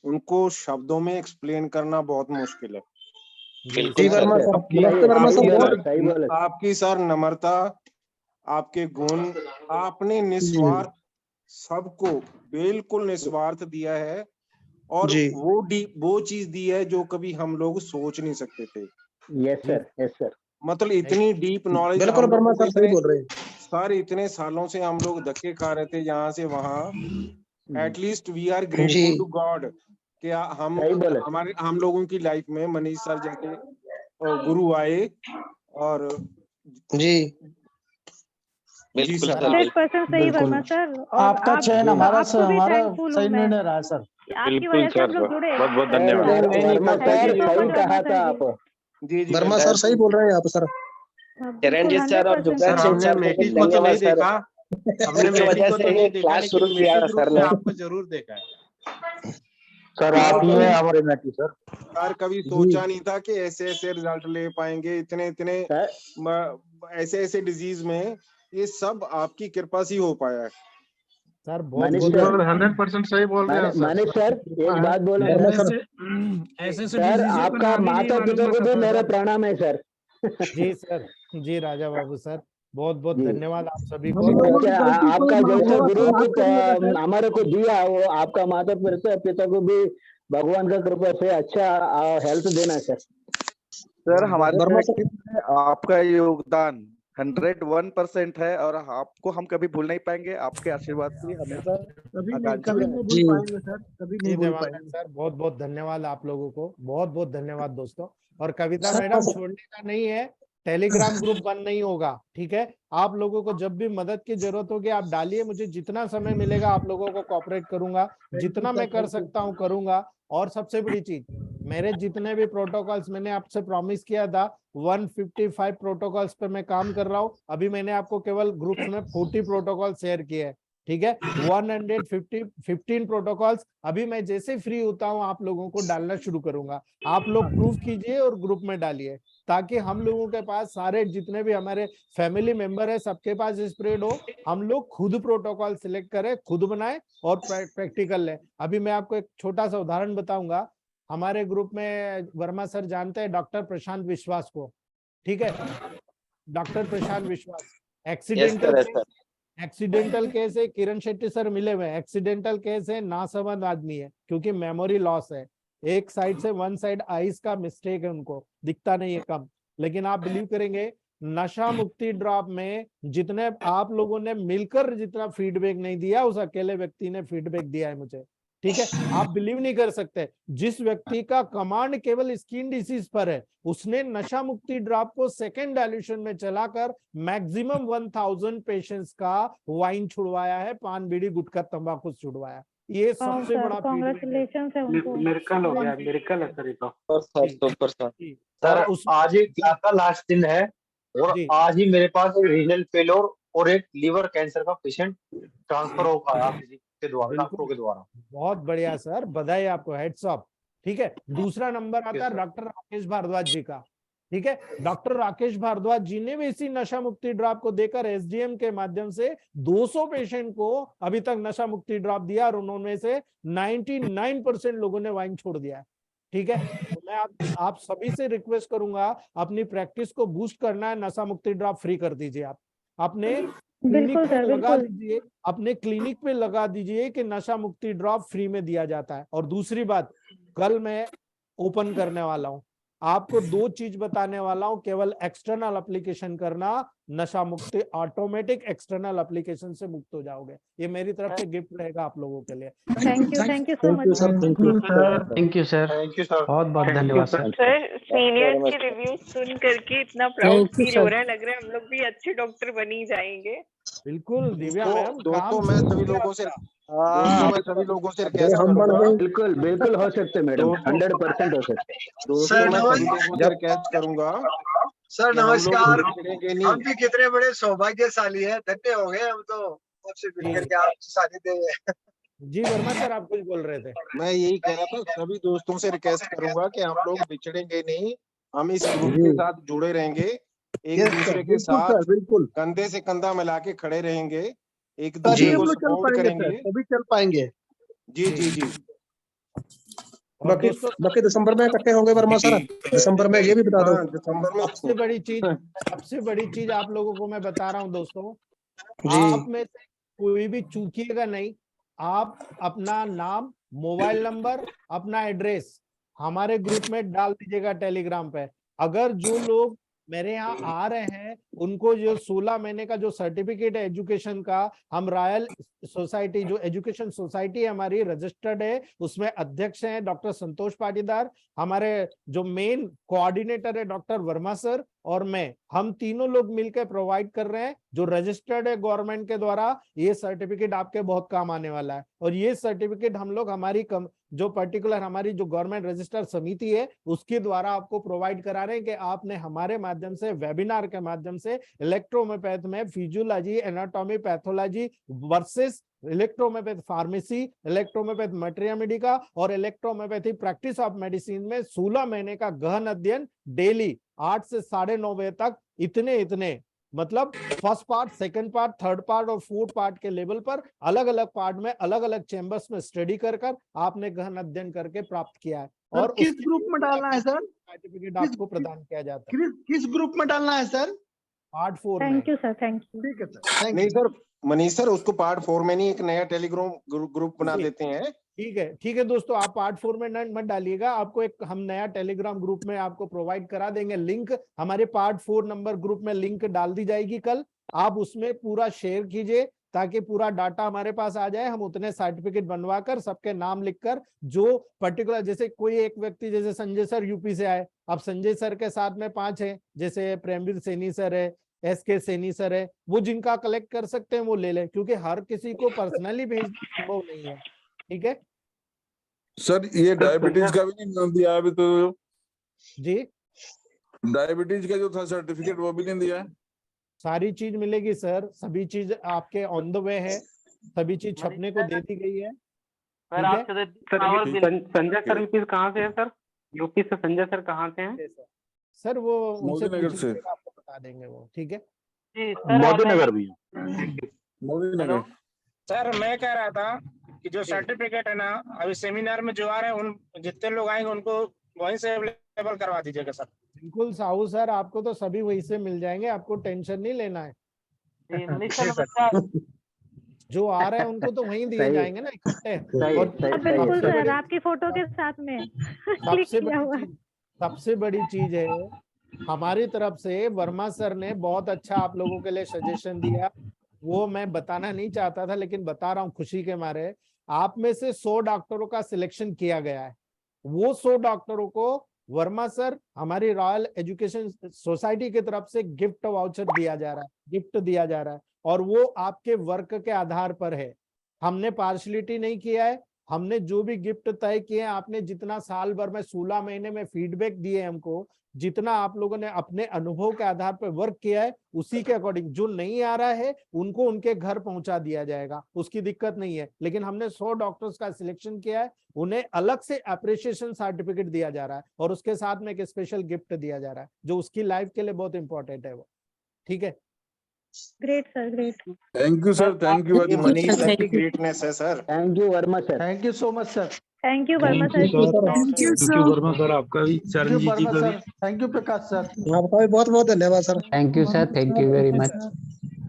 H: उनको शब्दों में एक्सप्लेन करना बहुत मुश्किल है।
B: जी
G: जी
B: सर,
G: वर्मा सर,
H: आपकी
G: नमस्ते वर्मा सर।
F: सही बोले,
G: बहुत
F: सही बोले।
H: आपकी सर नम्रता, आपके गुण, आपने निस्वार्थ सबको बिल्कुल निस्वार्थ दिया है। और
G: जी
H: वो चीज दी है जो कभी हम लोग सोच नहीं सकते थे।
F: Yes sir, yes sir.
H: मतलब इतनी डीप नॉलेज
G: बिल्कुल
H: हम
G: वर्मा
H: लोगों को
G: सर सही
H: इतने
G: बोल रहे हैं।
H: सर इतने सालों से हम लोग धक्के खा रहे थे यहाँ से वहां। At least we are grateful
G: ji
H: to God कि हम
F: सही बोले।
H: हम लोगों की लाइफ में मनीष सर जैसे गुरु आए। और
G: जी
H: जी सर,
J: 100% सही
E: बिल्कुल।
J: वर्मा सर। और
E: आपका चयन
J: आपको
E: हमारा
J: भी
E: हमारा
J: थैंकफुल
E: सही
J: हूँ मैं,
E: निर्णय रहा सर।
J: आपकी वजह से हम लोग जुड़े।
F: सर वर्मा सर सही कहा था आप।
H: जी जी
G: वर्मा सर सही बोल रहे हैं आप सर।
J: चरणजीत सर और
D: सर हमने मेटी को तो नहीं देखा, हमने मेटी को तो नहीं देखा, लेकिन मेटी ग्रुप में आपको जरूर देखा है।
E: सर आप ही हैं हमारे नाती सर।
H: सर कभी सोचा नहीं था कि ऐसे ऐसे रिजल्ट ले पाएंगे, इतने इतने ऐसे ऐसे डिजीज में। ये सब आपकी कृपा से ही हो पाया है
B: सर बहुत
F: मनीष
B: बहुत
F: सर,
D: 100% सही बोल रहे हैं सर।
F: मनीष सर एक बात बोलो
G: वर्मा
F: सर।
G: सर,
D: ऐसे
F: सर आपका माता पिता को भी मेरा प्रणाम है सर।
B: जी सर, जी राजा बाबू सर, बहुत बहुत
F: जी।
B: धन्यवाद आप सभी को।
F: आपका जैसा गुरु को हमारे को दिया, वो आपका माता पिता को भी भगवान का कृपा से अच्छा हेल्थ देना सर।
K: सर हमारे
G: वर्मा सर
K: प्रैक्टिस में आपका योगदान 101% है और आपको हम कभी भूल नहीं पाएंगे। आपके आशीर्वाद की हमेशा आकांक्षी
E: कभी
K: है।
E: नहीं भूल
G: जी
E: पाएंगे सर, कभी नहीं
B: जी
E: भूल
B: देवानंद
E: पाएंगे।
B: सर, बहुत बहुत धन्यवाद आप लोगों को, बहुत बहुत धन्यवाद दोस्तों। और कविता
G: सर
B: मैडम छोड़ने का नहीं है, टेलीग्राम ग्रुप बंद नहीं होगा, ठीक है। आप लोगों को जब भी मदद की जरूरत होगी आप डालिए, मुझे जितना समय मिलेगा आप लोगों को कोऑपरेट करूंगा, जितना मैं कर सकता हूं करूंगा। और सबसे बड़ी चीज, मेरे जितने भी प्रोटोकॉल्स मैंने आपसे प्रॉमिस किया था 155 प्रोटोकॉल्स पे मैं काम कर रहा हूं। अभी मैंने आपको केवल ग्रुप्स में 40 प्रोटोकॉल शेयर किए हैं, ठीक है। 115 प्रोटोकॉल्स अभी मैं जैसे फ्री होता हूं आप लोगों को डालना शुरू करूंगा। आप लोग प्रूफ कीजिए और ग्रुप में डालिए, ताकि हम लोगों के पास सारे जितने भी हमारे फैमिली मेंबर है सबके पास स्प्रेड हो। हम लोग खुद प्रोटोकॉल सिलेक्ट करें, खुद बनाएं और प्रैक्टिकल लें। अभी मैं आपको एक छोटा सा उदाहरण बताऊंगा। हमारे ग्रुप में वर्मा सर जानते हैं डॉक्टर प्रशांत विश्वास को, ठीक है। डॉक्टर प्रशांत विश्वास एक्सीडेंटल केस है, किरण शेट्टी सर मिले हुए, एक्सीडेंटल केस है, नासमझ आदमी है क्योंकि मेमोरी लॉस है। एक साइड से वन साइड आईज का मिस्टेक है, उनको दिखता नहीं है कम। लेकिन आप बिलीव करेंगे नशा मुक्ति ड्रॉप में जितने आप लोगों ने मिलकर जितना फीडबैक नहीं दिया उस अकेले व्यक्ति ने फीडबैक दिया है मुझे, ठीक है। आप बिलीव नहीं कर सकते, जिस व्यक्ति का कमांड केवल स्किन डिसीज पर है उसने नशा मुक्ति ड्रॉप को सेकेंड डायल्यूशन में चलाकर मैक्सिमम 1000 पेशेंट्स का वाइन छुड़वाया है, पान बीड़ी गुटखा तंबाकू छुड़वाया। ये सबसे बड़ा
J: कांग्रेचुलेशन है उनको।
D: मिरेकल हो गया, मिरेकल है सर ये तो।
K: Super sir.
E: सर आज ही क्लास का लास्ट दिन है और
B: जी।
E: आज ही मेरे पास एक रीनल फेलोर और एक लीवर कैंसर का पेशेंट ट्रांसफर हो पाया किसी के द्वारा, डॉक्टरों के द्वारा।
B: बहुत बढ़िया सर, बधाई आपको, हेड्स ऑफ, ठीक है। दूसरा नंबर आता है डॉक्टर राकेश भारद्वाज जी का, ठीक है। डॉक्टर राकेश भारद्वाज जी ने भी इसी नशा मुक्ति ड्रॉप को देकर एसडीएम के माध्यम से 200 पेशेंट को अभी तक नशा मुक्ति ड्रॉप दिया और उन्होंने से 99% लोगों ने वाइन छोड़ दिया है, ठीक है। तो मैं आप सभी से रिक्वेस्ट करूंगा, अपनी प्रैक्टिस को बूस्ट करना है, नशा मुक्ति ड्रॉप फ्री कर दीजिए। आप अपने क्लिनिक पे लगा दीजिए, अपने क्लिनिक पे लगा दीजिए कि नशा मुक्ति ड्रॉप फ्री में दिया जाता है। और दूसरी बात, कल मैं ओपन करने वाला हूं, आपको 2 चीज बताने वाला हूं, केवल एक्सटर्नल एप्लीकेशन करना, नशा मुक्ति ऑटोमेटिक एक्सटर्नल एप्लीकेशन से मुक्त हो जाओगे। ये मेरी तरफ से गिफ्ट रहेगा आप लोगों के लिए।
J: Thank you so much
G: sir.
E: Thank you sir,
D: बहुत बहुत धन्यवाद सर।
L: सर सीनियर के रिव्यू सुन करके इतना प्राउड फील हो रहा है, लग रहा है हम लोग भी अच्छे डॉक्टर बन ही जाएंगे।
B: बिल्कुल दिव्या मैम,
H: दोस्तों मैं सभी लोगों से रिक्वेस्ट
G: हम बढ़
H: करूंगा,
G: गए।
F: बिल्कुल बिल्कुल हो सकते मैडम, 100% हो सकते।
H: दोस्तों मैं सभी लोगों से रिक्वेस्ट करूंगा
E: सर
H: कि हम लोग
E: नमस्कार।
H: बिछड़ेंगे नहीं।
E: हम भी कितने बड़े सौभाग्यशाली हैं, धन्य हो गए हम तो आपसे मिलकर के, आपसे शादी दे।
B: जी वर्मा सर आप कुछ बोल रहे थे।
H: मैं यही कह रहा था, सभी दोस्तों से रिक्वेस्ट करूंगा कि हम लोग बिछड़ेंगे नहीं, हम इस ग्रुप के साथ जुड़े रहेंगे, एक दूसरे के साथ
E: बिल्कुल
H: कंधे से कंधा मिला के खड़े रहेंगे, एक
E: तभी
H: दूसरे
E: हम
H: को
E: लोग चल
H: सपोर्ट
E: पाएंगे
H: करेंगे।
E: सर, तभी चल पाएंगे।
H: जी जी जी।
B: और
G: बाकी
B: दोस्तों
G: बाकी दिसंबर में इकट्ठे होंगे वर्मा सर, दिसंबर में, ये भी बता दो।
H: हाँ, दिसंबर में
B: सबसे बड़ी चीज आप लोगों को मैं बता रहा हूँ दोस्तों,
G: जी
B: आप में से कोई भी चूकिएगा नहीं। आप अपना नाम, मोबाइल नंबर, अपना एड्रेस हमारे ग्रुप में डाल दीजिएगा टेलीग्राम पे। अगर जो लोग मेरे यहाँ आ रहे हैं उनको जो 16 महीने का जो सर्टिफिकेट है एजुकेशन का, हम रॉयल सोसाइटी जो एजुकेशन सोसाइटी है हमारी रजिस्टर्ड है, उसमें अध्यक्ष हैं डॉक्टर संतोष पाटीदार, हमारे जो मेन कोऑर्डिनेटर है डॉक्टर वर्मा सर और मैं, हम तीनों लोग मिलकर प्रोवाइड कर रहे हैं जो रजिस्टर्ड है गवर्नमेंट के द्वारा। ये सर्टिफिकेट आपके बहुत काम आने वाला है। और ये सर्टिफिकेट हम लोग हमारी जो पर्टिकुलर हमारी जो गवर्नमेंट रजिस्टर समिति है उसके द्वारा आपको प्रोवाइड करा रहे हैं कि आपने हमारे माध्यम से, वेबिनार के माध्यम से इलेक्ट्रोहोम्योपैथ में physiology, anatomy, pathology versus electrohomeopath pharmacy, electrohomeopath materia medica और इलेक्ट्रोहोम्योपैथी प्रैक्टिस ऑफ मेडिसिन में 16 महीने का गहन अध्ययन डेली 8 से 9:30 बजे तक, इतने मतलब first part, second part, third part और फोर्थ पार्ट के लेवल पर अलग अलग पार्ट में अलग अलग चैम्बर्स में स्टडी कर आपने गहन अध्ययन करके प्राप्त किया है। और
E: किस ग्रुप में डालना है सर?
B: सर्टिफिकेट आपको प्रदान किया जाता है।
E: किस ग्रुप में डालना है सर?
B: पार्ट 4 में।
J: Thank you sir, thank you.
G: ठीक है सर, थैंक
H: नहीं
G: यू।
H: सर, मनीष सर उसको पार्ट 4 में नहीं, एक नया टेलीग्राम ग्रुप बना
B: जी।
H: देते हैं।
B: ठीक है दोस्तों, आप पार्ट 4 में मत डालिएगा, आपको एक हम नया टेलीग्राम ग्रुप में आपको प्रोवाइड करा देंगे लिंक। हमारे पार्ट 4 नंबर ग्रुप में लिंक डाल दी जाएगी कल, आप उसमें पूरा शेयर कीजिए ताकि पूरा डाटा हमारे पास आ जाए। हम उतने सर्टिफिकेट बनवा कर सबके नाम लिखकर, जो पर्टिकुलर, जैसे कोई एक व्यक्ति, जैसे संजय सर यूपी से आए, अब संजय सर के साथ में 5 हैं, जैसे प्रेमवीर सैनी सर है, SK सैनी सर है, वो जिनका कलेक्ट कर सकते हैं वो ले लें, क्योंकि हर किसी को पर्सनली भेजना संभव नहीं है। ठीक है
A: सर, ये डायबिटीज का भी नहीं नाम दिया अभी तो
B: जी,
A: डायबिटीज का जो था सर्टिफिकेट वो भी नहीं दिया है।
B: सारी चीज मिलेगी सर, सभी चीज आपके ऑन द वे है, सभी चीज छपने को दे दी गई है।
D: सर आप संजय सर यूपी कहाँ से है सर? यूपी से संजय सर कहाँ से हैं?
B: सर वो उनसे
A: मोदी नगर से।
B: पूछिएगा, आपको बता देंगे वो। ठीक है,
F: मोदी नगर भी
A: मोदी नगर।
M: सर मैं कह रहा था कि जो सर्टिफिकेट है ना, अभी सेमिनार में जो आ रहे हैं, उन जितने लोग आएंगे उनको वहीं से अवेलेबल करवा दीजिएगा सर।
B: बिल्कुल साहू सर, आपको तो सभी वहीं से मिल जाएंगे, आपको टेंशन नहीं लेना है। जो आ रहे हैं उनको तो वहीं दिए जाएंगे ना इकट्ठे। और
J: बिल्कुल सर, आपकी फोटो के साथ में क्लिक किया हुआ।
B: सबसे बड़ी चीज है, हमारी तरफ से वर्मा सर ने बहुत अच्छा आप लोगों के लिए सजेशन दिया, वो मैं बताना नहीं चाहता था लेकिन बता रहा हूँ खुशी के मारे। आप में से 100 डॉक्टरों का सिलेक्शन किया गया है, वो 100 डॉक्टरों को वर्मा सर, हमारी रॉयल एजुकेशन सोसाइटी की तरफ से गिफ्ट वाउचर दिया जा रहा है, गिफ्ट दिया जा रहा है, और वो आपके वर्क के आधार पर है। हमने पार्शलिटी नहीं किया है, हमने जो भी गिफ्ट तय किए हैं, आपने जितना साल भर में 16 महीने में फीडबैक दिए हमको, जितना आप लोगों ने अपने अनुभव के आधार पर वर्क किया है, उसी के अकॉर्डिंग जो नहीं आ रहा है उनको उनके घर पहुंचा दिया जाएगा, उसकी दिक्कत नहीं है। लेकिन हमने 100 डॉक्टर्स का सिलेक्शन किया है, उन्हें अलग से अप्रिशिएशन सर्टिफिकेट दिया जा रहा है और उसके साथ में एक स्पेशल गिफ्ट दिया जा रहा है जो उसकी लाइफ के लिए बहुत इंपॉर्टेंट है वो। ठीक है,
J: great sir, great.
A: Thank you sir, thank you very much.
H: Manish sir की ग्रेटनेस है sir.
F: Thank you Verma sir.
G: Thank you so much sir.
J: Thank you Verma sir.
G: Thank you
N: Verma sir, आपका भी, चरण जी का भी।
G: थैंक यू प्रकाश सर, आपका भी बहुत बहुत धन्यवाद sir.
I: Thank you sir, thank you very much.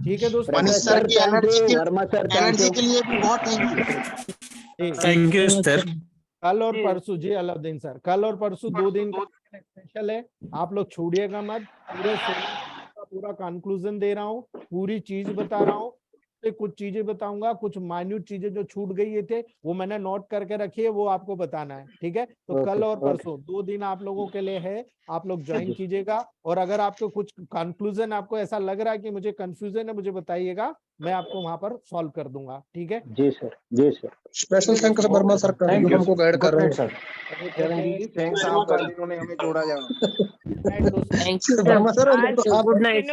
B: ठीक है दोस्तों,
F: मनीष सर की वर्मा सर
G: एनर्जी के लिए भी बहुत thank you.
N: Thank you sir.
B: कल और परसों जी अलाउद्दीन सर, कल और परसों 2 दिन का स्पेशल है, आप लोग छोड़िएगा मत। पूरे का पूरा कंक्लूजन दे रहा हूँ, पूरी चीज बता रहा हूँ, कुछ चीजें बताऊंगा, कुछ माइन्यूट चीजें जो छूट गई थे वो मैंने नोट करके रखी है, वो आपको बताना है। ठीक है, तो कल और परसों 2 दिन आप लोगों के लिए है, आप लोग ज्वाइन कीजिएगा। और अगर आपको कुछ कंक्लूजन, आपको ऐसा लग रहा है कि मुझे कंफ्यूजन है, मुझे बताइएगा, मैं आपको वहां पर सॉल्व कर दूंगा। ठीक है
F: जी सर, जी sir.
G: Special thanks Verma sir का, जो हमको गाइड कर रहे हैं सर।
H: थैंक्स आपका, जिन्होंने हमें जोड़ा जाए।
B: Thank you
G: Verma sir,
L: good night.